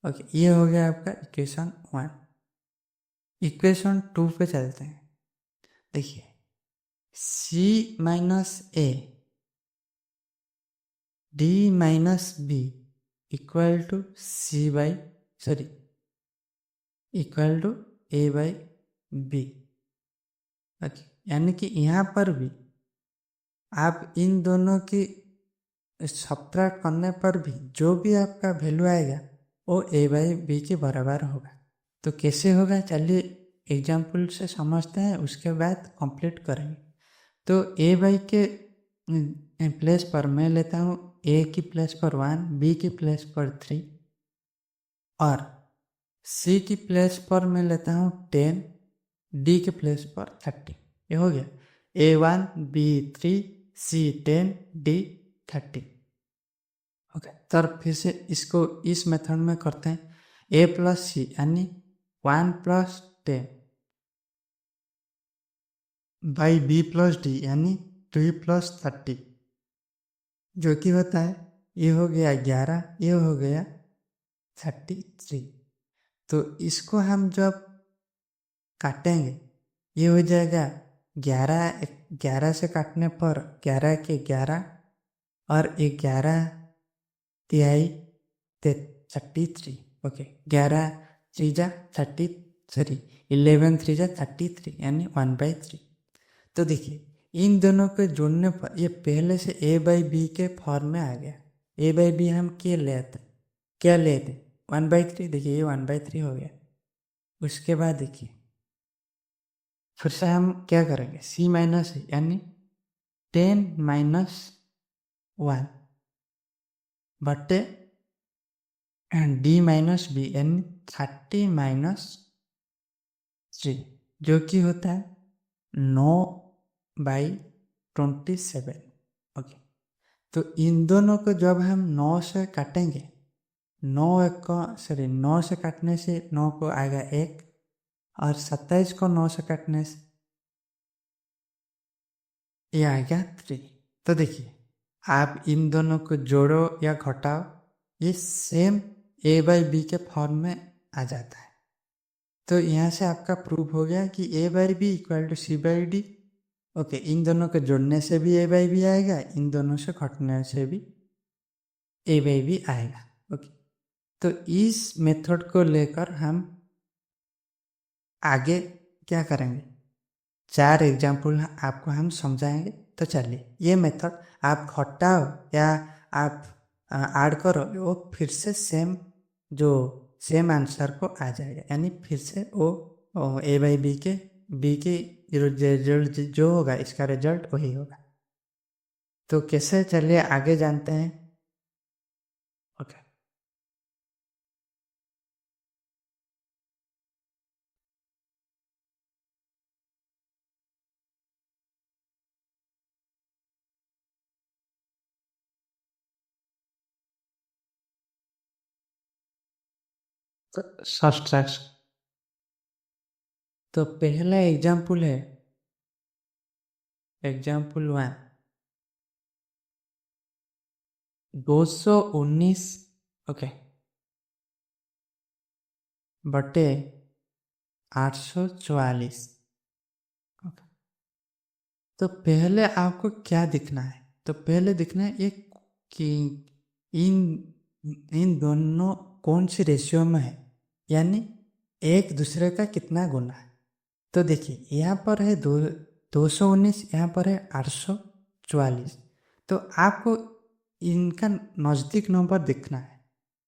A: ओके, ये हो गया आपका इक्वेशन 1। इक्वेशन 2 पे चलते हैं। देखिए C-A D-B equal to equal to A/B। Okay, यानी कि यहाँ पर भी आप इन दोनों की सब्ट्रैक्ट करने पर भी जो भी आपका वैल्यू आएगा वो A/B के बराबर होगा। तो कैसे होगा चलिए एग्जाम्पल से समझते हैं, उसके बाद कंप्लीट करेंगे। तो A/B के प्लेस पर मैं लेता हूँ A की प्लेस पर 1, B की प्लेस पर 3 और C की प्लेस पर मैं लेता हूँ 10, D के प्लेस पर 30। ये हो गया A1 B3 C10 D30। Okay, तब फिर से इसको इस मेथड में करते हैं। A प्लस C यानी 1 plus 10 by B plus D यानी 3 प्लस 30, जो कि होता है ये हो गया 11, ये हो गया 33। तो इसको हम जब काटेंगे ये हो जाएगा 11 से काटने पर 11 के 11 और 11 तिहाई 33। ओके, 11 3 33, 11 3 33 यानी 1/3। तो देखिए इन दोनों को जोड़ने पर ये पहले से A/B के फॉर्म में आ गया। A/B हम क्या लेते 1/3, देखिए ये 1/3 हो गया। उसके बाद देखिए फिर से हम क्या करेंगे C-A यानी 10 - 1 बटे डी माइनस बी यानी 30 माइनस 3 जो कि होता है 9/27। ओके, तो इन दोनों को जब हम 9 से काटेंगे, 9 से काटने से 9 को आएगा 1 और 27 को 9 से काटने से ये आएगा 3। तो देखिए आप इन दोनों को जोड़ो या घटाओ, ये सेम a/b के फॉर्म में आ जाता है। तो यहाँ से आपका प्रूफ हो गया कि a/b equal to c/d। Okay, इन दोनों को जोड़ने से भी a/b आएगा, इन दोनों से घटने से भी a/b आएगा। ओके, तो इस मेथड को लेकर हम आगे क्या करेंगे, 4 एग्जाम्पल आपको हम समझाएंगे। तो चलिए, ये मेथड आप घटाओ या आप ऐड करो, वो फिर से सेम आंसर को आ जाएगा, यानी फिर से वो a/b के b के रिजल्ट जो होगा इसका रिजल्ट वही होगा। तो कैसे, चलिए आगे जानते हैं। ओके, तो सब्ट्रैक्शन, तो पहला एग्जाम्पल है एग्जाम्पल 1, 219 ओके बटे 844। ओके, तो पहले आपको क्या दिखना है, तो पहले दिखना है ये कि इन इन दोनों कौन सी रेशियो में है, यानी एक दूसरे का कितना गुना है। तो देखिए यहाँ पर है 219, यहाँ पर है 844। तो आपको इनका नज़दीक नंबर दिखना है।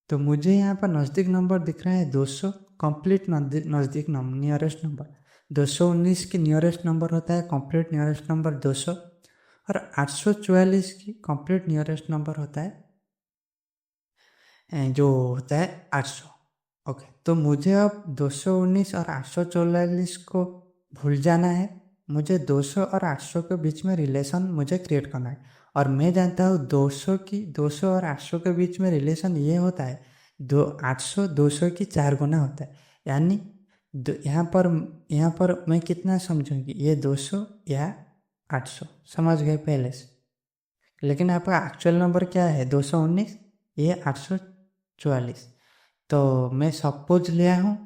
A: तो मुझे यहाँ पर नज़दीक नंबर दिख रहा है 200, कंप्लीट नज़दीक नंबर, नियरेस्ट नंबर 219 की नियरेस्ट नंबर होता है कंप्लीट नियरेस्ट नंबर 200, और 844 की कंप्लीट नियरेस्ट नंबर होता है जो होता है 800। ओके, तो मुझे अब 219 और 844 को भूल जाना है। मुझे 200 और 800 के बीच में रिलेशन मुझे क्रिएट करना है, और मैं जानता हूँ 200 और 800 के बीच में रिलेशन ये होता है 800 200 की 4 गुना होता है, यानी यहाँ पर मैं कितना समझूंगी, ये 200 या 800 समझ गए पहले से। लेकिन आपका एक्चुअल नंबर क्या है 219, ये 844। तो मैं सपोज लिया हूँ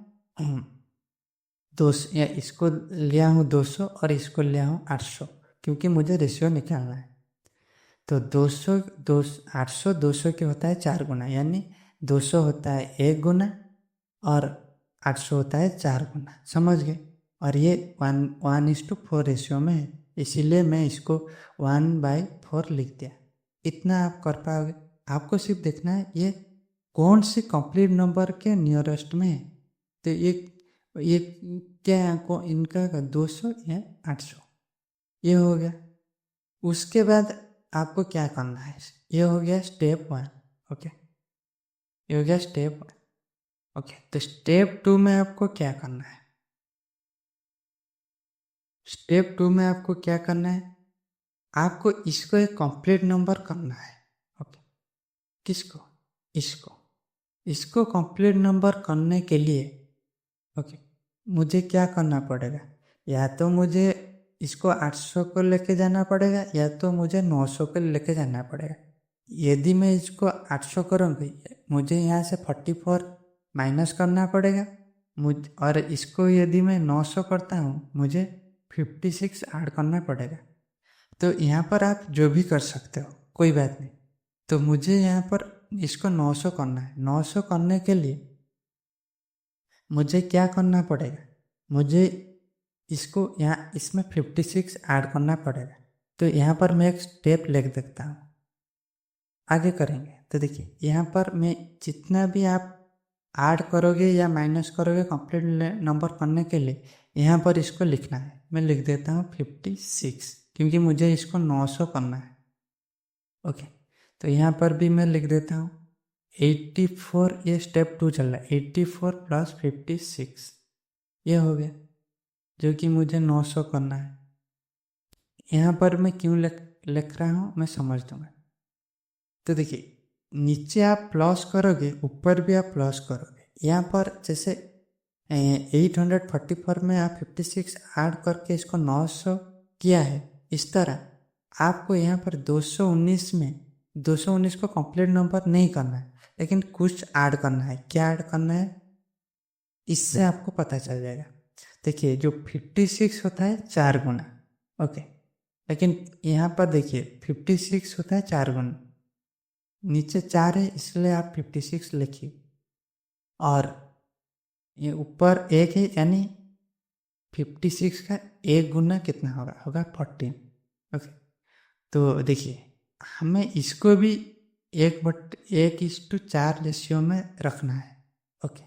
A: 200, या इसको लिया हूँ 200 और इसको लिया हूँ 800, क्योंकि मुझे रेशियो निकालना है। तो 800 200 के होता है 4 गुना, यानी 200 होता है 1 गुना और 800 होता है 4 गुना, समझ गए। और ये 1:4 रेशियो में है, इसीलिए मैं इसको 1/4 लिख दिया। इतना आप कर पाओगे। आपको सिर्फ देखना है ये कौन सी कंप्लीट नंबर के नियरेस्ट में है। तो ये क्या है, इनका 200 या 800, ये हो गया। उसके बाद आपको क्या करना है, ये हो गया स्टेप 1। ओके, ये हो गया स्टेप 1। ओके, तो स्टेप 2 में आपको क्या करना है, स्टेप 2 में आपको क्या करना है, आपको इसको एक कंप्लीट नंबर करना है। ओके, किसको, इसको कंप्लीट नंबर करने के लिए ओके मुझे क्या करना पड़ेगा, या तो मुझे इसको 800 को लेके जाना पड़ेगा, या तो मुझे 900 को लेके जाना पड़ेगा। यदि मैं इसको 800 करूँगी, मुझे यहाँ से 44 माइनस करना पड़ेगा, और इसको यदि मैं 900 करता हूँ, मुझे 56 ऐड करना पड़ेगा। तो यहाँ पर आप जो भी कर सकते हो, कोई बात नहीं। तो मुझे यहाँ पर इसको 900 करना है। 900 करने के लिए मुझे क्या करना पड़ेगा, मुझे इसको यहाँ इसमें 56 ऐड करना पड़ेगा। तो यहाँ पर मैं एक स्टेप लिख देता हूँ, आगे करेंगे। तो देखिए यहाँ पर मैं जितना भी आप ऐड करोगे या माइनस करोगे कंप्लीट नंबर करने के लिए, यहाँ पर इसको लिखना है। मैं लिख देता हूँ 56, क्योंकि मुझे इसको 900 करना है। ओके, तो यहाँ पर भी मैं लिख देता हूँ 84, ये स्टेप 2 चल रहा है, 84 प्लस 56 ये हो गया, जो कि मुझे 900 करना है। यहाँ पर मैं क्यों लिख रहा हूँ मैं समझ दूंगा। तो देखिए नीचे आप प्लस करोगे, ऊपर भी आप प्लस करोगे। यहाँ पर जैसे 844 में आप 56 ऐड करके इसको 900 किया है, इस तरह आपको यहाँ पर 219 को कंप्लीट नंबर नहीं करना है, लेकिन कुछ ऐड करना है। क्या ऐड करना है इससे आपको पता चल जाएगा। देखिए जो 56 होता है 4 गुना, ओके, लेकिन यहाँ पर देखिए 56 होता है 4 गुना, नीचे 4 है इसलिए आप 56 लिखिए, और ये ऊपर 1 है, यानी 56 का 1 गुना कितना होगा 14, ओके। तो देखिए हमें इसको भी 1:1:4 रेशियो में रखना है, ओके।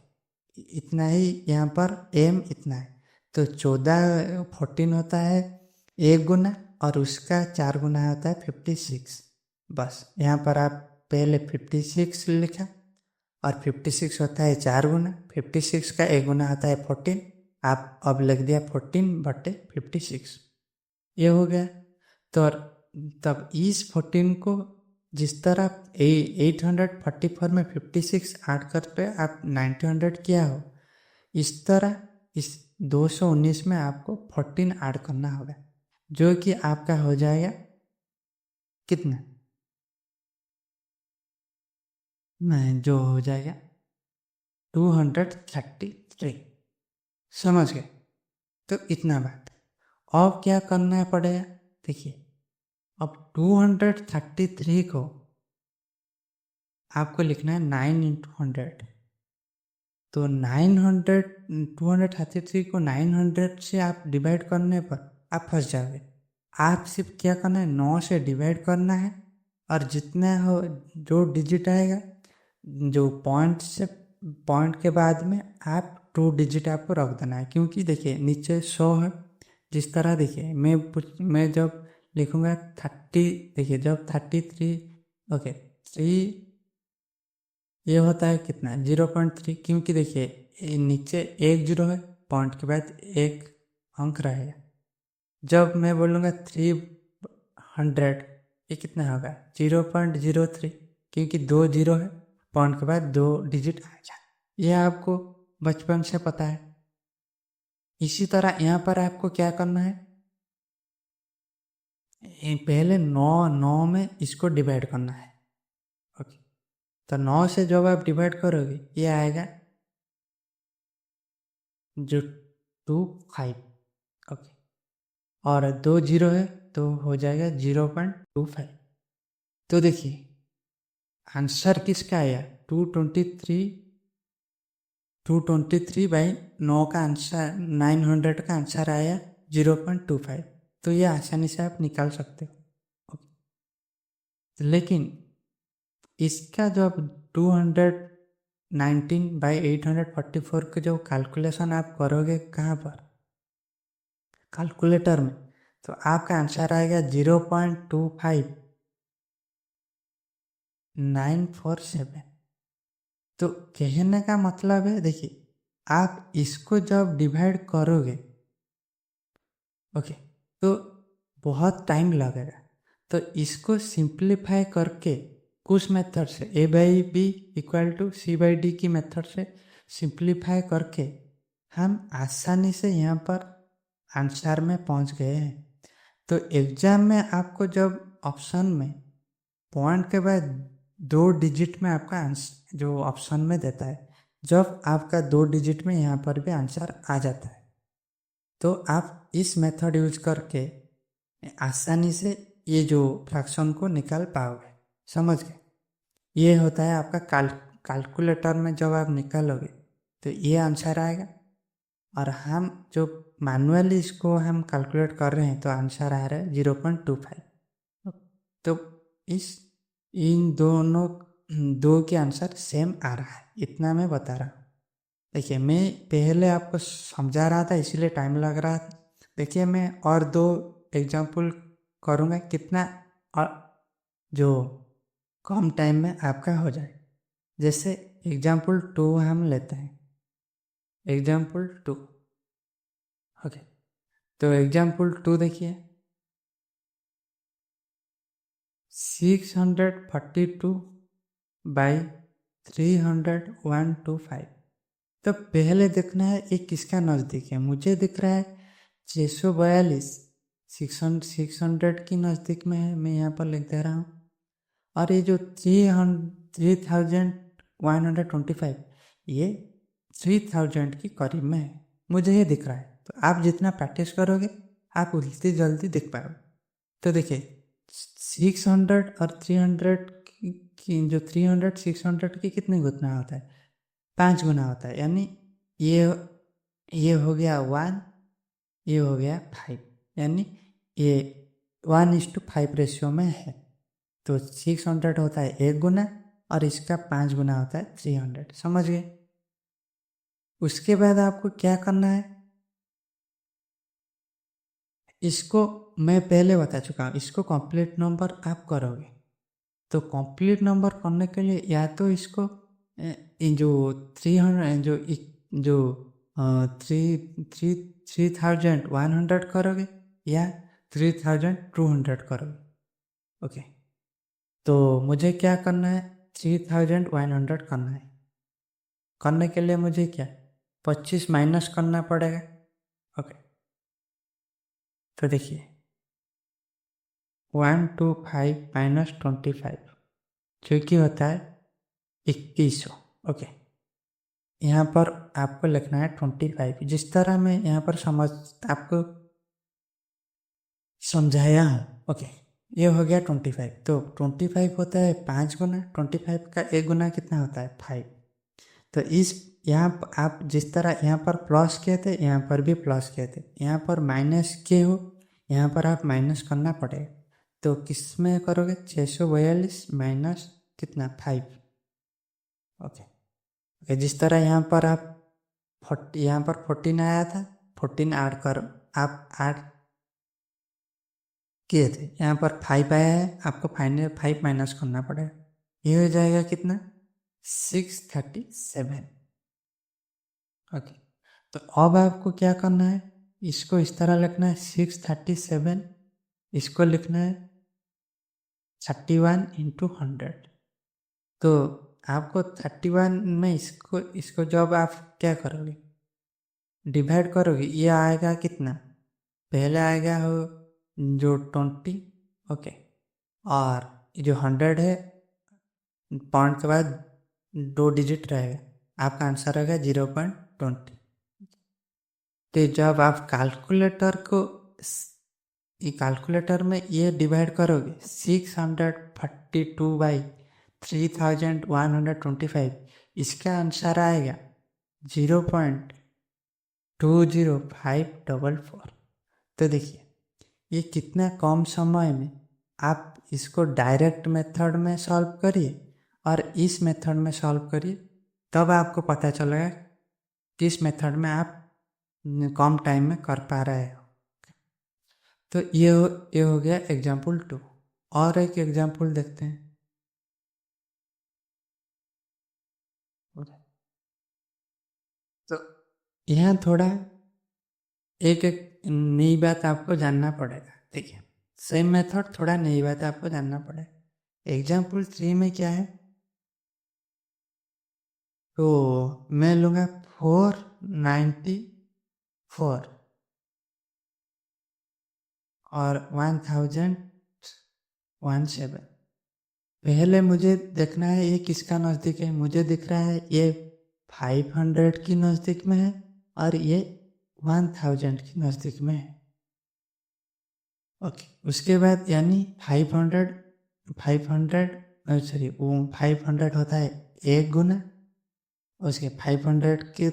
A: इतना ही यहाँ पर एम इतना है। तो 14 होता है 1 गुना और उसका 4 गुना होता है 56। बस यहाँ पर आप पहले 56 लिखा और 56 होता है 4 गुना, 56 का 1 गुना होता है 14, आप अब लिख दिया 14/56, ये हो गया। तो तब इस 14 को जिस तरह 844 में 56 ऐड करके आप 900 किया हो, इस तरह इस 219 में आपको 14 ऐड करना होगा, जो कि आपका हो जाएगा कितना, नहीं जो हो जाएगा 233। समझ गए? तो इतना बात। अब क्या करना पड़ेगा, देखिए अब 233 को आपको लिखना है 9 × 100। तो 233 को 900 से आप डिवाइड करने पर आप फंस जाओगे। आप सिर्फ क्या करना है, 9 से डिवाइड करना है, और जितना हो जो डिजिट आएगा, जो पॉइंट के बाद में आप 2 डिजिट आपको रख देना है, क्योंकि देखिए नीचे 100 है। जिस तरह देखिए मैं जब लिखूँगा 30, देखिए जब 33, ओके 3 ये होता है कितना 0.3, क्योंकि देखिए नीचे 1 0 है, पॉइंट के बाद 1 अंक रहेगा। जब मैं बोलूँगा 300 ये कितना होगा 0.03, क्योंकि 2 0 है, पॉइंट के बाद 2 डिजिट आएगा। यह आपको बचपन से पता है। इसी तरह यहाँ पर आपको क्या करना है, पहले 9 में इसको डिवाइड करना है, ओके। तो 9 से जब आप डिवाइड करोगे ये आएगा जो 25, ओके, और 2 0 है तो हो जाएगा 0.25। तो देखिए आंसर किसका आया 223/9 का आंसर, 900 का आंसर आया 0.25। तो ये आसानी से आप निकाल सकते हो, ओके। लेकिन इसका जब 219/844 का जो कैलकुलेशन आप करोगे कहाँ पर, कैलकुलेटर में, तो आपका आंसर आएगा 0.25947। तो कहने का मतलब है, देखिए आप इसको जब डिवाइड करोगे, ओके, तो बहुत टाइम लगेगा। तो इसको सिंप्लीफाई करके कुछ मेथड से A/B = C/D की मेथड से सिंप्लीफाई करके हम आसानी से यहाँ पर आंसर में पहुँच गए हैं। तो एग्जाम में आपको जब ऑप्शन में पॉइंट के बाद 2 डिजिट में आपका आंसर जो ऑप्शन में देता है, जब आपका 2 डिजिट में यहाँ पर भी आंसर आ जाता है, तो आप इस मेथड यूज करके आसानी से ये जो फ्रैक्शन को निकाल पाओगे। समझ गए? ये होता है आपका कैलकुलेटर में जब आप निकालोगे तो ये आंसर आएगा, और हम जो मैनुअली इसको हम कैलकुलेट कर रहे हैं तो आंसर आ रहा है 0.25। तो इन दोनों दो के आंसर सेम आ रहा है, इतना मैं बता रहा हूँ। देखिए मैं पहले आपको समझा रहा था इसलिए टाइम लग रहा था। देखिए मैं और 2 एग्जाम्पल करूँगा, कितना और जो कम टाइम में आपका हो जाए। जैसे एग्जाम्पल 2 हम लेते हैं, एग्जाम्पल 2। ओके, तो एग्जाम्पल 2 देखिए, 642 बाई 300 125। तो पहले देखना है ये किसका नज़दीक है। मुझे दिख रहा है 642 600 की नज़दीक में है, मैं यहाँ पर लिख दे रहा हूँ। और ये जो 3125 ये 3000 की करीब में है, मुझे ये दिख रहा है। तो आप जितना प्रैक्टिस करोगे आप उतनी जल्दी दिख पाओगे। तो देखिए 600 और 300 की जो 300 600 की कितने गुना होता है, 5 गुना होता है। यानी ये हो गया 1, ये हो गया 5, यानी ये 1:5 रेशियो में है। तो 600 होता है 1 गुना और इसका 5 गुना होता है 300। समझ गए। उसके बाद आपको क्या करना है, इसको मैं पहले बता चुका हूँ, इसको कंप्लीट नंबर आप करोगे। तो कंप्लीट नंबर करने के लिए या तो इसको जो 300 जो 3100 करोगे या 3200 करोगे। ओके, तो मुझे क्या करना है, 3100 करना है। करने के लिए मुझे क्या 25 माइनस करना पड़ेगा। ओके, तो देखिए 125 माइनस 25 जो कि होता है 2100। ओके, यहाँ पर आपको लिखना है 25। जिस तरह मैं यहाँ पर आपको समझाया हूँ। ओके, ये हो गया 25। तो 25 होता है 5 गुना, 25 का 1 गुना कितना होता है 5। तो इस यहाँ आप जिस तरह यहाँ पर प्लस किए थे यहाँ पर भी प्लस किए थे, यहाँ पर माइनस किए हो यहाँ पर आप माइनस करना पड़ेगा। तो किस में करोगे, 642 माइनस कितना 5। ओके, जिस तरह यहाँ पर आप 14 आया था, 14 ऐड कर आप ऐड किए थे, यहाँ पर 5 आया है, आपको 5 माइनस करना पड़ेगा। ये हो जाएगा कितना 637। ओके, तो अब आपको क्या करना है, इसको इस तरह लिखना है 637, इसको लिखना है 31 × 100। तो आपको 31 में इसको जब आप क्या करोगे डिवाइड करोगे, ये आएगा कितना, पहले आएगा हो जो 20। ओके, और जो 100 है पॉइंट के बाद 2 डिजिट रहेगा, आपका आंसर रहेगा 0.20। तो जब आप कैलकुलेटर में ये डिवाइड करोगे 642 बाई 3125, इसका आंसर आएगा 0.20544। तो देखिए ये कितना कम समय में आप इसको डायरेक्ट मेथड में सॉल्व करिए और इस मेथड में सॉल्व करिए, तब आपको पता चलेगा किस मेथड में आप कम टाइम में कर पा रहे हो। तो ये हो गया एग्जाम्पल 2। और एक एग्जाम्पल देखते हैं। तो यहाँ थोड़ा एक नई बात आपको जानना पड़ेगा। ठीक है, सेम मेथड, थोड़ा नई बात आपको जानना पड़ेगा। एग्जाम्पल 3 में क्या है, तो मैं लूँगा 494 और 1017। पहले मुझे देखना है ये किसका नज़दीक है। मुझे दिख रहा है ये 500 की नज़दीक में है और ये 1000 की नज़दीक में है। ओके, उसके बाद यानी 500 होता है 1 गुना, उसके 500 के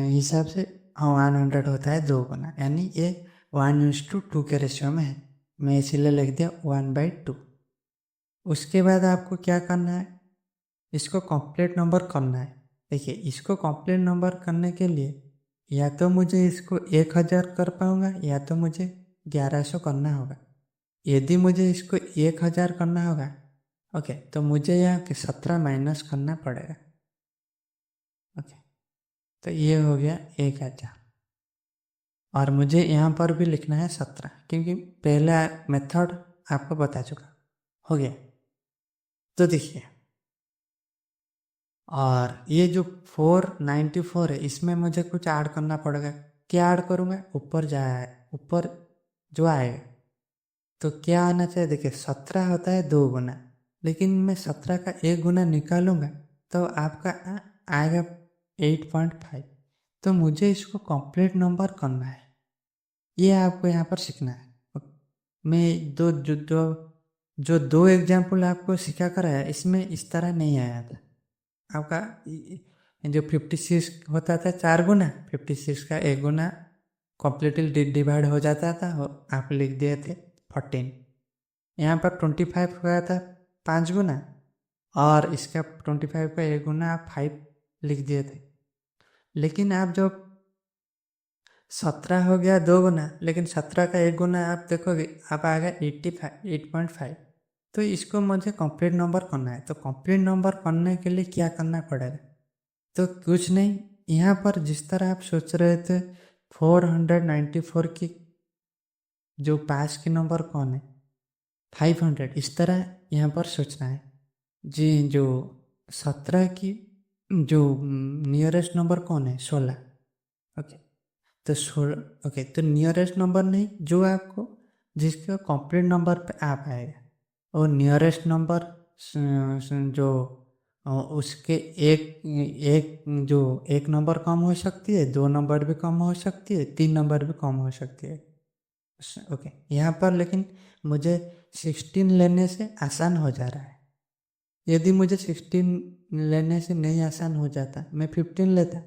A: हिसाब से 100 होता है 2 गुना, यानी ये 1:2 के रेशियो में है। मैं इसीलिए लिख दिया 1/2। उसके बाद आपको क्या करना है, इसको कंप्लीट नंबर करना है। देखिए इसको कंप्लीट नंबर करने के लिए या तो मुझे इसको 1000 कर पाऊँगा या तो मुझे 1100 करना होगा। यदि मुझे इसको 1000 करना होगा, ओके, तो मुझे यहाँ 17 माइनस करना पड़ेगा। ओके, तो ये हो गया 1000 और मुझे यहाँ पर भी लिखना है 17 क्योंकि पहला मेथड आपको बता चुका। हो गया, तो देखिए, और ये जो 494 है इसमें मुझे कुछ ऐड करना पड़ेगा। क्या ऐड करूँगा? ऊपर जाए, ऊपर जो आएगा तो क्या आना चाहिए? देखिए 17 होता है 2 गुना, लेकिन मैं 17 का 1 गुना निकालूंगा तो आपका आएगा 8.5। तो मुझे इसको कंप्लीट नंबर करना है, ये आपको यहाँ पर सीखना है। मैं जो दो एग्जाम्पल आपको सिखा कर आया इसमें इस तरह नहीं आया था। आपका जो 56 होता था 4 गुना, 56 का 1 गुना कम्प्लीटली डिवाइड हो जाता था, आप लिख दिए थे 14। यहाँ पर 25 हुआ था 5 गुना और इसका 25 का 1 गुना आप 5 लिख दिए थे। लेकिन आप जब 17 हो गया 2 गुना, लेकिन 17 का 1 गुना आप देखोगे आप आएगा 8.5। तो इसको मुझे कंप्लीट नंबर करना है। तो कंप्लीट नंबर करने के लिए क्या करना पड़ेगा? तो कुछ नहीं, यहाँ पर जिस तरह आप सोच रहे थे 494 की जो पास की नंबर कौन है 500, इस तरह यहाँ पर सोचना है जी। जो 17 की जो नियरेस्ट नंबर कौन है 16। ओके, तो 16। ओके, तो नियरेस्ट नंबर नहीं, जो आपको जिसका कंप्लीट नंबर पे आ पाएगा, और नियरेस्ट नंबर जो उसके एक एक जो एक नंबर कम हो सकती है, 2 नंबर भी कम हो सकती है, 3 नंबर भी कम हो सकती है। ओके, यहाँ पर लेकिन मुझे 16 लेने से आसान हो जा रहा है। यदि मुझे 16 लेने से नहीं आसान हो जाता मैं 15 लेता।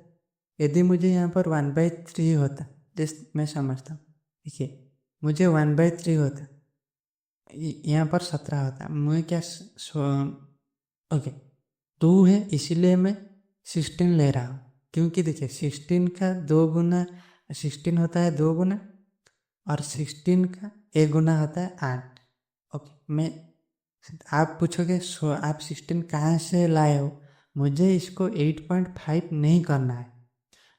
A: यदि मुझे यहाँ पर 1/3 होता, जिस मैं समझता हूँ, देखिए मुझे 1/3 होता, यहाँ पर 17 होता, मैं क्या ओके 2 है इसीलिए मैं 16 ले रहा हूँ। क्योंकि देखिए 16 का 2 गुना 16 होता है 2 गुना और 16 का 1 गुना होता है 8। ओके, मैं आप पूछोगे आप 16 कहाँ से लाए हो? मुझे इसको 8.5 नहीं करना है,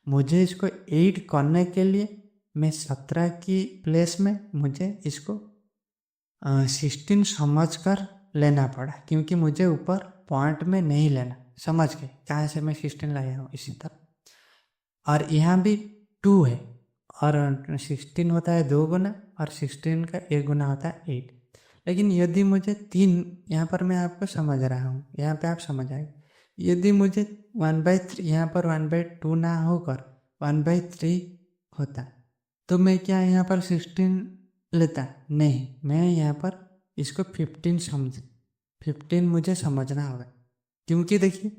A: मुझे इसको 8 करने के लिए मैं 17 की प्लेस में मुझे इसको 16 समझ कर लेना पड़ा, क्योंकि मुझे ऊपर पॉइंट में नहीं लेना। समझ गए कहाँ से मैं 16 लाया हूँ? इसी तरह और यहाँ भी 2 है और 16 होता है 2 गुना और 16 का 1 गुना होता है 8। लेकिन यदि मुझे 3, यहाँ पर मैं आपको समझ रहा हूँ, यहाँ पे आप समझ आए, यदि मुझे 1/3 यहाँ पर 1/2 ना होकर 1/3 होता तो मैं क्या यहाँ पर 16 लेता? नहीं, मैं यहाँ पर इसको 15 मुझे समझना होगा। क्योंकि देखिए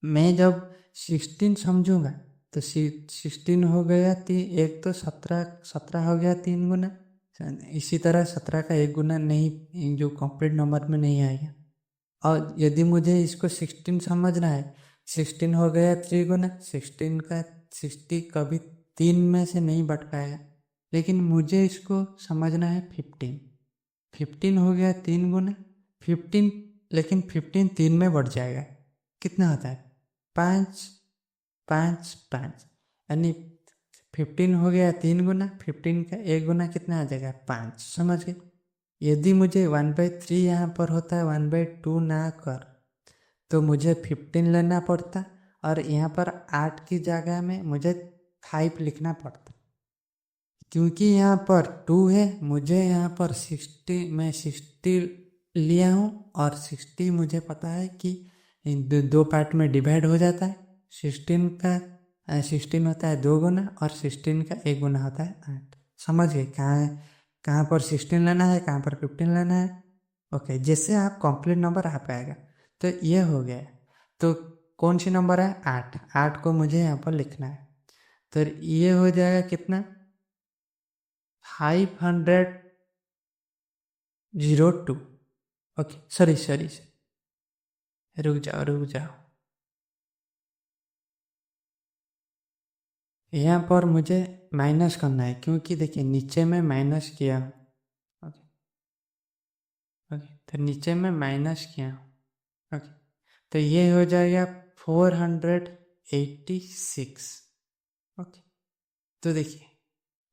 A: मैं जब 16 समझूंगा तो 16 हो गया एक तो 17 हो गया 3 गुना। इसी तरह 17 का 1 गुना नहीं, जो कंप्लीट नंबर में नहीं आएगा। और यदि मुझे इसको 16 समझना है, 16 हो गया 3 गुना, 16 का 60 कभी 3 में से नहीं बढ़ पाएगा। लेकिन मुझे इसको समझना है 15 हो गया 3 गुना 15, लेकिन 15 3 में बढ़ जाएगा, कितना होता है 5 5 5, यानी 15 हो गया 3 गुना, 15 का 1 गुना कितना आ जाएगा 5। समझ गए? यदि मुझे 1/3 यहाँ पर होता है 1/2 ना कर तो मुझे 15 लेना पड़ता और यहाँ पर 8 की जगह में मुझे 5 लिखना पड़ता। क्योंकि यहाँ पर 2 है, मुझे यहाँ पर 60 लिया हूँ और 60 मुझे पता है कि दो पार्ट में डिवाइड हो जाता है। 16 होता है 2 गुना और 16 का 1 गुना होता है 8। समझ गए कहाँ पर 16 लेना है, कहाँ पर 15 लेना है? ओके, जैसे आप कंप्लीट नंबर आ पाएगा। तो ये हो गया। तो कौन सी नंबर है 8, 8 को मुझे यहाँ पर लिखना है। तो ये हो जाएगा कितना 502। ओके, सॉरी रुक जाओ। यहाँ पर मुझे माइनस करना है, क्योंकि देखिए नीचे में माइनस किया। ओके ओके, तो नीचे में माइनस किया हूँ। ओके, तो ये हो जाएगा 486। ओके, तो देखिए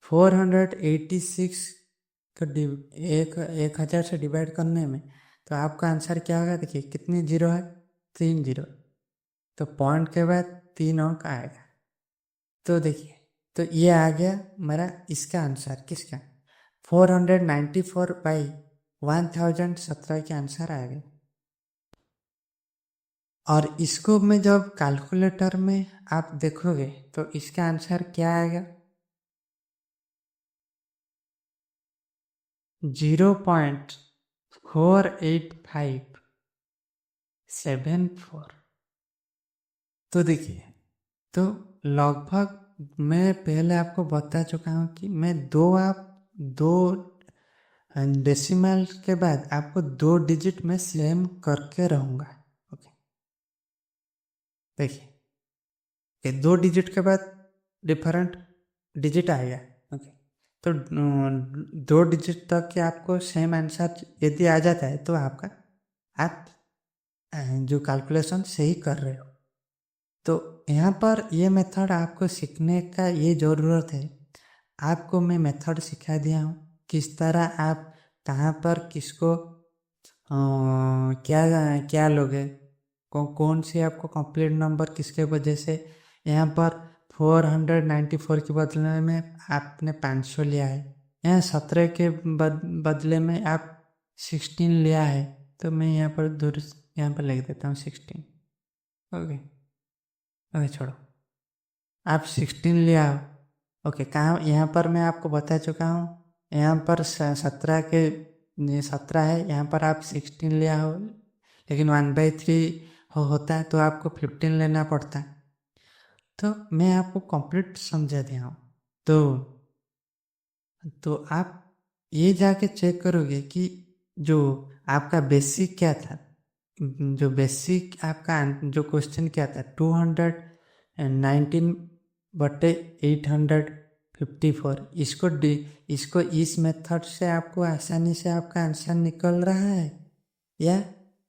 A: 486 को 1000 से डिवाइड करने में तो आपका आंसर क्या होगा? देखिए कितनी जीरो है? 3 जीरो। तो पॉइंट के बाद 3 अंक आएगा। तो देखिए, तो ये आ गया मेरा इसका आंसर। किसका? 494/1017 के आंसर आ गए। और इसको मैं जब कैलकुलेटर में आप देखोगे तो इसका आंसर क्या आएगा? 0.48574। तो देखिए, तो लगभग मैं पहले आपको बता चुका हूँ कि मैं दो डेसिमल के बाद आपको 2 डिजिट में सेम करके रहूँगा। ओके, देखिए कि 2 डिजिट के बाद डिफरेंट डिजिट आएगा। ओके, तो 2 डिजिट तक के आपको सेम आंसर यदि आ जाता है तो आप जो कैलकुलेशन सही कर रहे हो। तो यहाँ पर ये मेथड आपको सीखने का ये ज़रूरत है। आपको मैं मेथड सिखा दिया हूँ किस तरह आप कहाँ पर किसको क्या क्या लोगे, कौन सी आपको कंप्लीट नंबर किसके वजह से। यहाँ पर 494 के बदले में आपने 500 लिया है। यहाँ 17 के बदले में आप 16 लिया है। तो मैं यहाँ पर लिख देता हूँ 16। ओके, ओके छोड़ो, आप 16 लिया हो। ओके, कहाँ? यहाँ पर मैं आपको बता चुका हूँ। यहाँ पर 17 है, यहाँ पर आप 16 लिया हो, लेकिन 1/3 होता है तो आपको 15 लेना पड़ता है। तो मैं आपको कंप्लीट समझा दिया हूँ। तो आप ये जाके चेक करोगे कि जो आपका बेसिक क्या था, जो बेसिक आपका जो क्वेश्चन क्या था 219/854। इसको इस मेथड से आपको आसानी से आपका आंसर निकल रहा है, या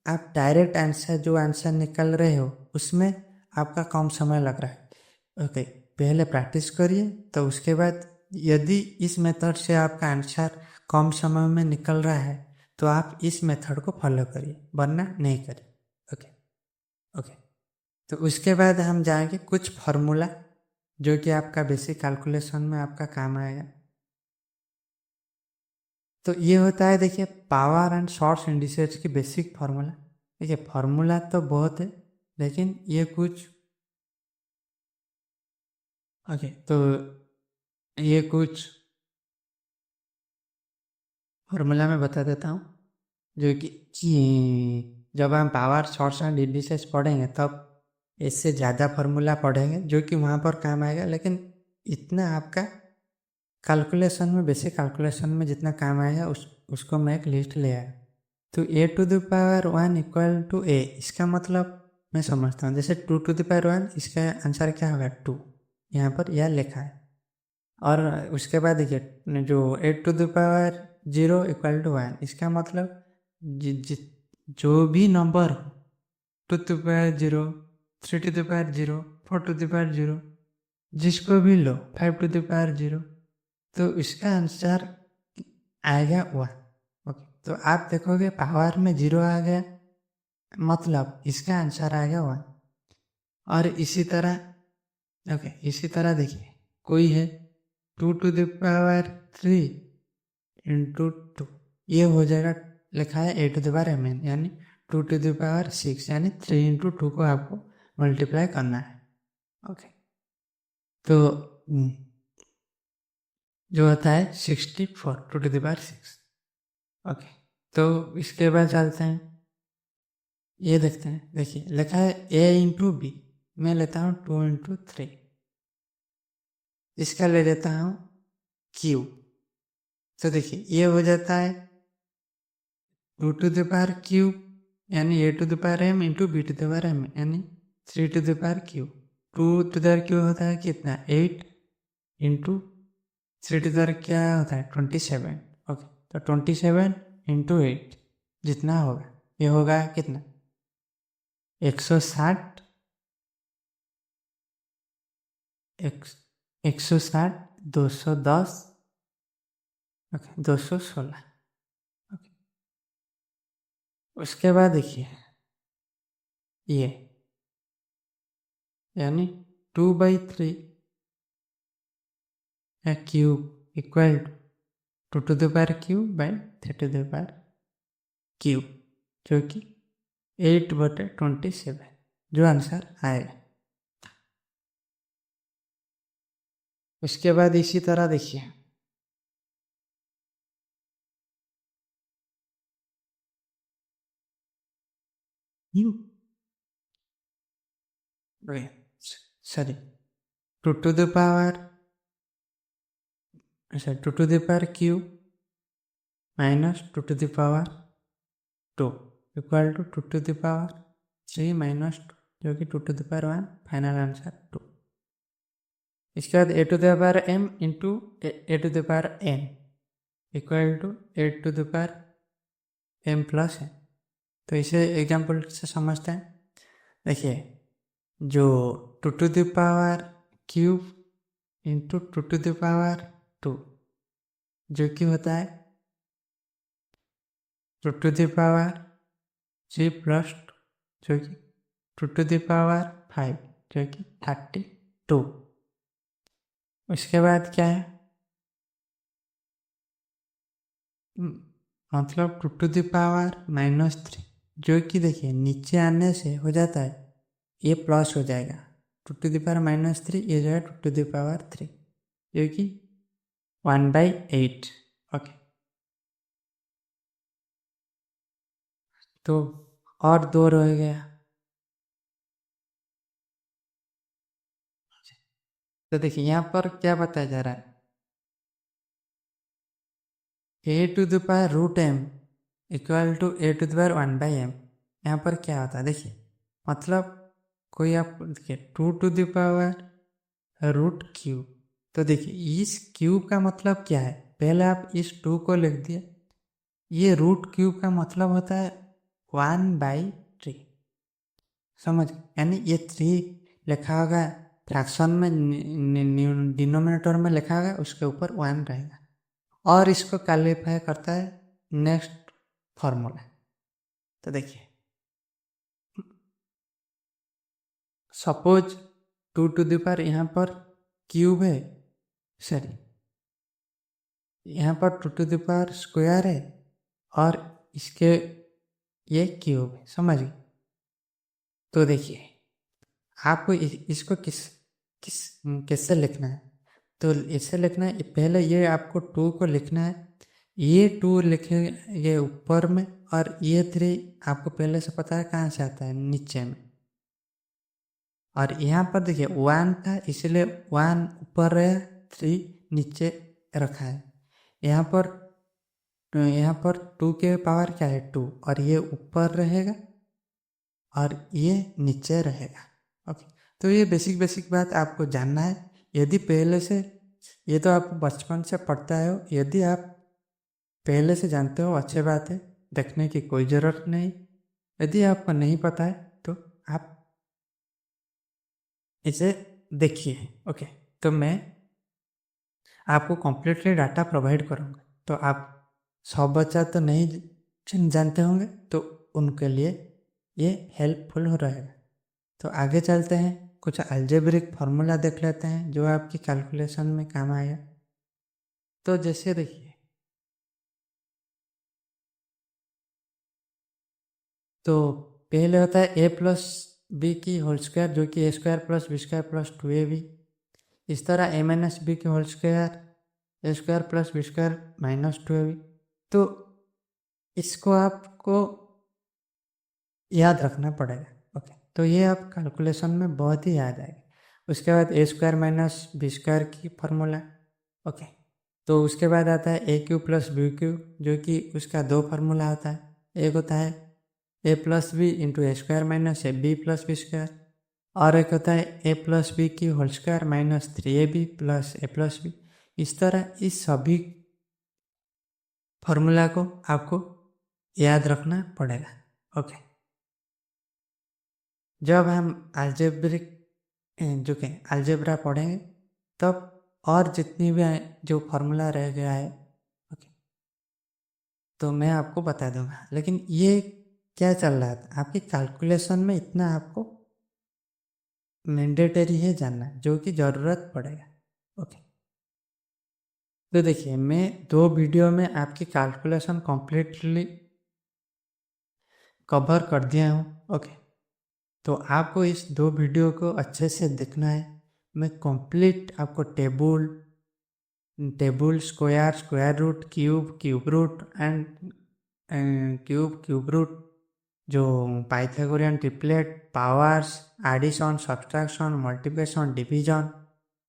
A: आप डायरेक्ट आंसर जो आंसर निकल रहे हो उसमें आपका कम समय लग रहा है। ओके, पहले प्रैक्टिस करिए, तो उसके बाद यदि इस मेथड से आपका आंसर कम समय में निकल रहा है तो आप इस मेथड को फॉलो करिए, वरना नहीं करिए। ओके, ओके, तो उसके बाद हम जाएंगे कुछ फार्मूला जो कि आपका बेसिक कैलकुलेशन में आपका काम आएगा। तो ये होता है, देखिए, पावर एंड शॉर्ट्स इंडिसेस की बेसिक फार्मूला। देखिए फार्मूला तो बहुत है, लेकिन ये कुछ तो ये कुछ फार्मूला मैं बता देता हूँ जो कि जब हम पावर शॉर्ट्स एंड इंडिसेस पढ़ेंगे तब इससे ज़्यादा फार्मूला पढ़ेंगे जो कि वहाँ पर काम आएगा। लेकिन इतना आपका कैलकुलेशन में, बेसिक कैलकुलेशन में जितना काम आएगा उसको मैं एक लिस्ट ले आया। तो a⁴ 1 = a, इसका मतलब मैं समझता हूँ। जैसे 2⁴ इसका आंसर क्या होगा? 2, यहाँ पर यह लिखा है। और उसके बाद देखिए जो 8⁴0 = 1, इसका मतलब जो भी नंबर 2⁴0, 3⁴0, 4⁴0, जिसको भी लो 5⁴0, तो इसका आंसर आएगा 1। ओके, तो आप देखोगे पावर में 0 आ गया, मतलब इसका आंसर आएगा 1। और इसी तरह इसी तरह देखिए कोई है 2⁴3 × 2, ये हो जाएगा, लिखा है a⁴mn, यानी 2⁶, यानी 3 × 2 को आपको मल्टीप्लाई करना है। ओके, तो जो होता है 64 2⁶। ओके, तो इसके बाद चलते हैं, ये देखते हैं। देखिए लिखा है a × b, मैं लेता हूँ 2 × 3, इसका ले लेता हूँ q। तो देखिए ये हो जाता है 2⁵, यानी a⁴m × b⁴m, यानी 3⁵q। 2⁵ होता है कितना? 8 × 3 क्या होता है? 27। ओके, तो 27 × 8 जितना होगा ये होगा कितना 160 160 210 ओके 216 ओके। उसके बाद देखिए ये यानी 2/3 क्यूब इक्वल टू 2 बाई 3 जो कि 8/27 जो आंसर आएगा। उसके बाद इसी तरह देखिए sorry 2 cube minus 2 equal to 2 minus 2 जो कि 2 फाइनल आंसर 2। इसके बाद a m into a n equal to a m plus n। तो इसे एग्जाम्पल से समझते हैं। देखिए जो 2 क्यूब इंटू 2 जो कि होता है 2 प्लस 2 जो कि 2 जो कि 32। उसके बाद क्या है मतलब 2 -3 जो कि देखिए नीचे आने से हो जाता है ये प्लस हो जाएगा 2 -3 ये जो है 2 3 जो कि 1/8 ओके। तो और 2 रह गया। तो देखिए यहाँ पर क्या बताया जा रहा है a√m इक्वल टू a⁴1/m। यहाँ पर क्या होता है देखिए मतलब कोई आप देखिए 2√क्यूब। तो देखिए इस क्यूब का मतलब क्या है पहले आप इस 2 को लिख दिए। ये √क्यूब का मतलब होता है 1/3 समझ यानी ये 3 लिखा होगा फ्रैक्शन में डिनोमिनेटर में लिखा होगा उसके ऊपर 1 रहेगा और इसको क्वालिफाई करता है नेक्स्ट फॉर्मूला। तो देखिए सपोज 2 यहाँ पर क्यूब है सॉरी यहाँ पर 2 है और इसके ये क्यूब है समझ गए। तो देखिए आपको इसको किससे लिखना है तो इससे लिखना है पहले ये आपको 2 को लिखना है ये 2 लिखेंगे ऊपर में और ये 3 आपको पहले से पता है कहाँ से आता है नीचे में। और यहाँ पर देखिए 1 था इसलिए 1 ऊपर रहा 3 नीचे रखा है। यहाँ पर 2 के पावर क्या है 2 और ये ऊपर रहेगा और ये नीचे रहेगा ओके। तो ये बेसिक बात आपको जानना है। यदि पहले से ये तो आप बचपन से पढ़ता हो यदि आप पहले से जानते हो अच्छी बात है देखने की कोई ज़रूरत नहीं। यदि आपको नहीं पता है तो आप इसे देखिए ओके। तो मैं आपको कम्प्लीटली डाटा प्रोवाइड करूँगा तो आप 100 बच्चा तो नहीं जानते होंगे तो उनके लिए ये हेल्पफुल हो रहेगा। तो आगे चलते हैं कुछ अलजेब्रिक फार्मूला देख लेते हैं जो आपकी कैलकुलेशन में काम आएगा। तो जैसे देखिए तो पहले होता है a+b² जो कि a² + b² + 2ab। इस तरह a-b² a² + b² - 2ab। तो इसको आपको याद रखना पड़ेगा ओके। तो ये आप कैलकुलेशन में बहुत ही याद आएगा। उसके बाद a² - b² की फार्मूला ओके। तो उसके बाद आता है a³ + b³ जो कि उसका 2 फार्मूला होता है। एक होता है a + b × a² - ab + b² और एक होता है a + b² - 3ab + a + b। इस तरह इस सभी फार्मूला को आपको याद रखना पड़ेगा। ओके, जब हम अलजेब्रिक जो कि अलजेब्रा पढ़ेंगे तब और जितनी भी जो फार्मूला रह गया है, ओके, तो मैं आपको बता दूंगा। लेकिन ये क्या चल रहा था आपकी कैलकुलेशन में, इतना आपको मैंडेटरी है जानना, जो कि ज़रूरत पड़ेगा। ओके, तो देखिए मैं 2 वीडियो में आपकी कैलकुलेशन कम्प्लीटली कवर कर दिया हूँ। ओके, तो आपको इस 2 वीडियो को अच्छे से देखना है। मैं कंप्लीट आपको table, square, square root, cube root and cube root, जो Pythagorean triplet, powers, addition, subtraction, multiplication, division,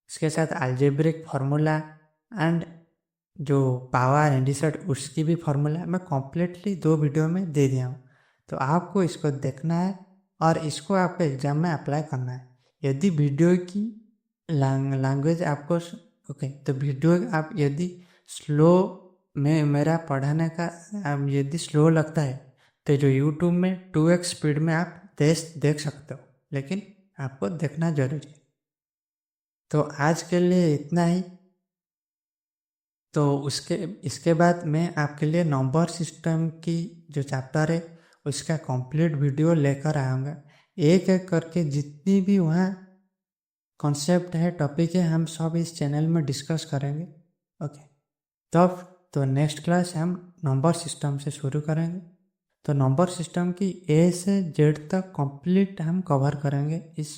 A: इसके साथ अलजेब्रिक फार्मूला एंड जो पावर इंडिसेट उसकी भी फार्मूला मैं कम्प्लीटली 2 वीडियो में दे दिया हूँ। तो आपको इसको देखना है और इसको आपको एग्जाम में अप्लाई करना है। यदि वीडियो की लैंग्वेज आपको ओके, तो वीडियो आप यदि स्लो में मेरा पढ़ाने का यदि स्लो लगता है तो जो यूट्यूब में 2x स्पीड में आप देख सकते हो, लेकिन आपको देखना जरूरी है। तो आज के लिए इतना ही। तो इसके बाद मैं आपके लिए नंबर सिस्टम की जो चैप्टर है उसका कंप्लीट वीडियो लेकर आऊँगा। एक एक करके जितनी भी वहाँ कॉन्सेप्ट है, टॉपिक है, हम सब इस चैनल में डिस्कस करेंगे। ओके, तब तो नेक्स्ट क्लास हम नंबर सिस्टम से शुरू करेंगे। तो नंबर सिस्टम की ए से जेड तक कंप्लीट हम कवर करेंगे इस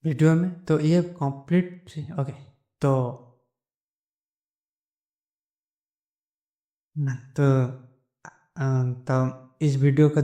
A: वीडियो में। तो ये कंप्लीट ओके, तो इस वीडियो को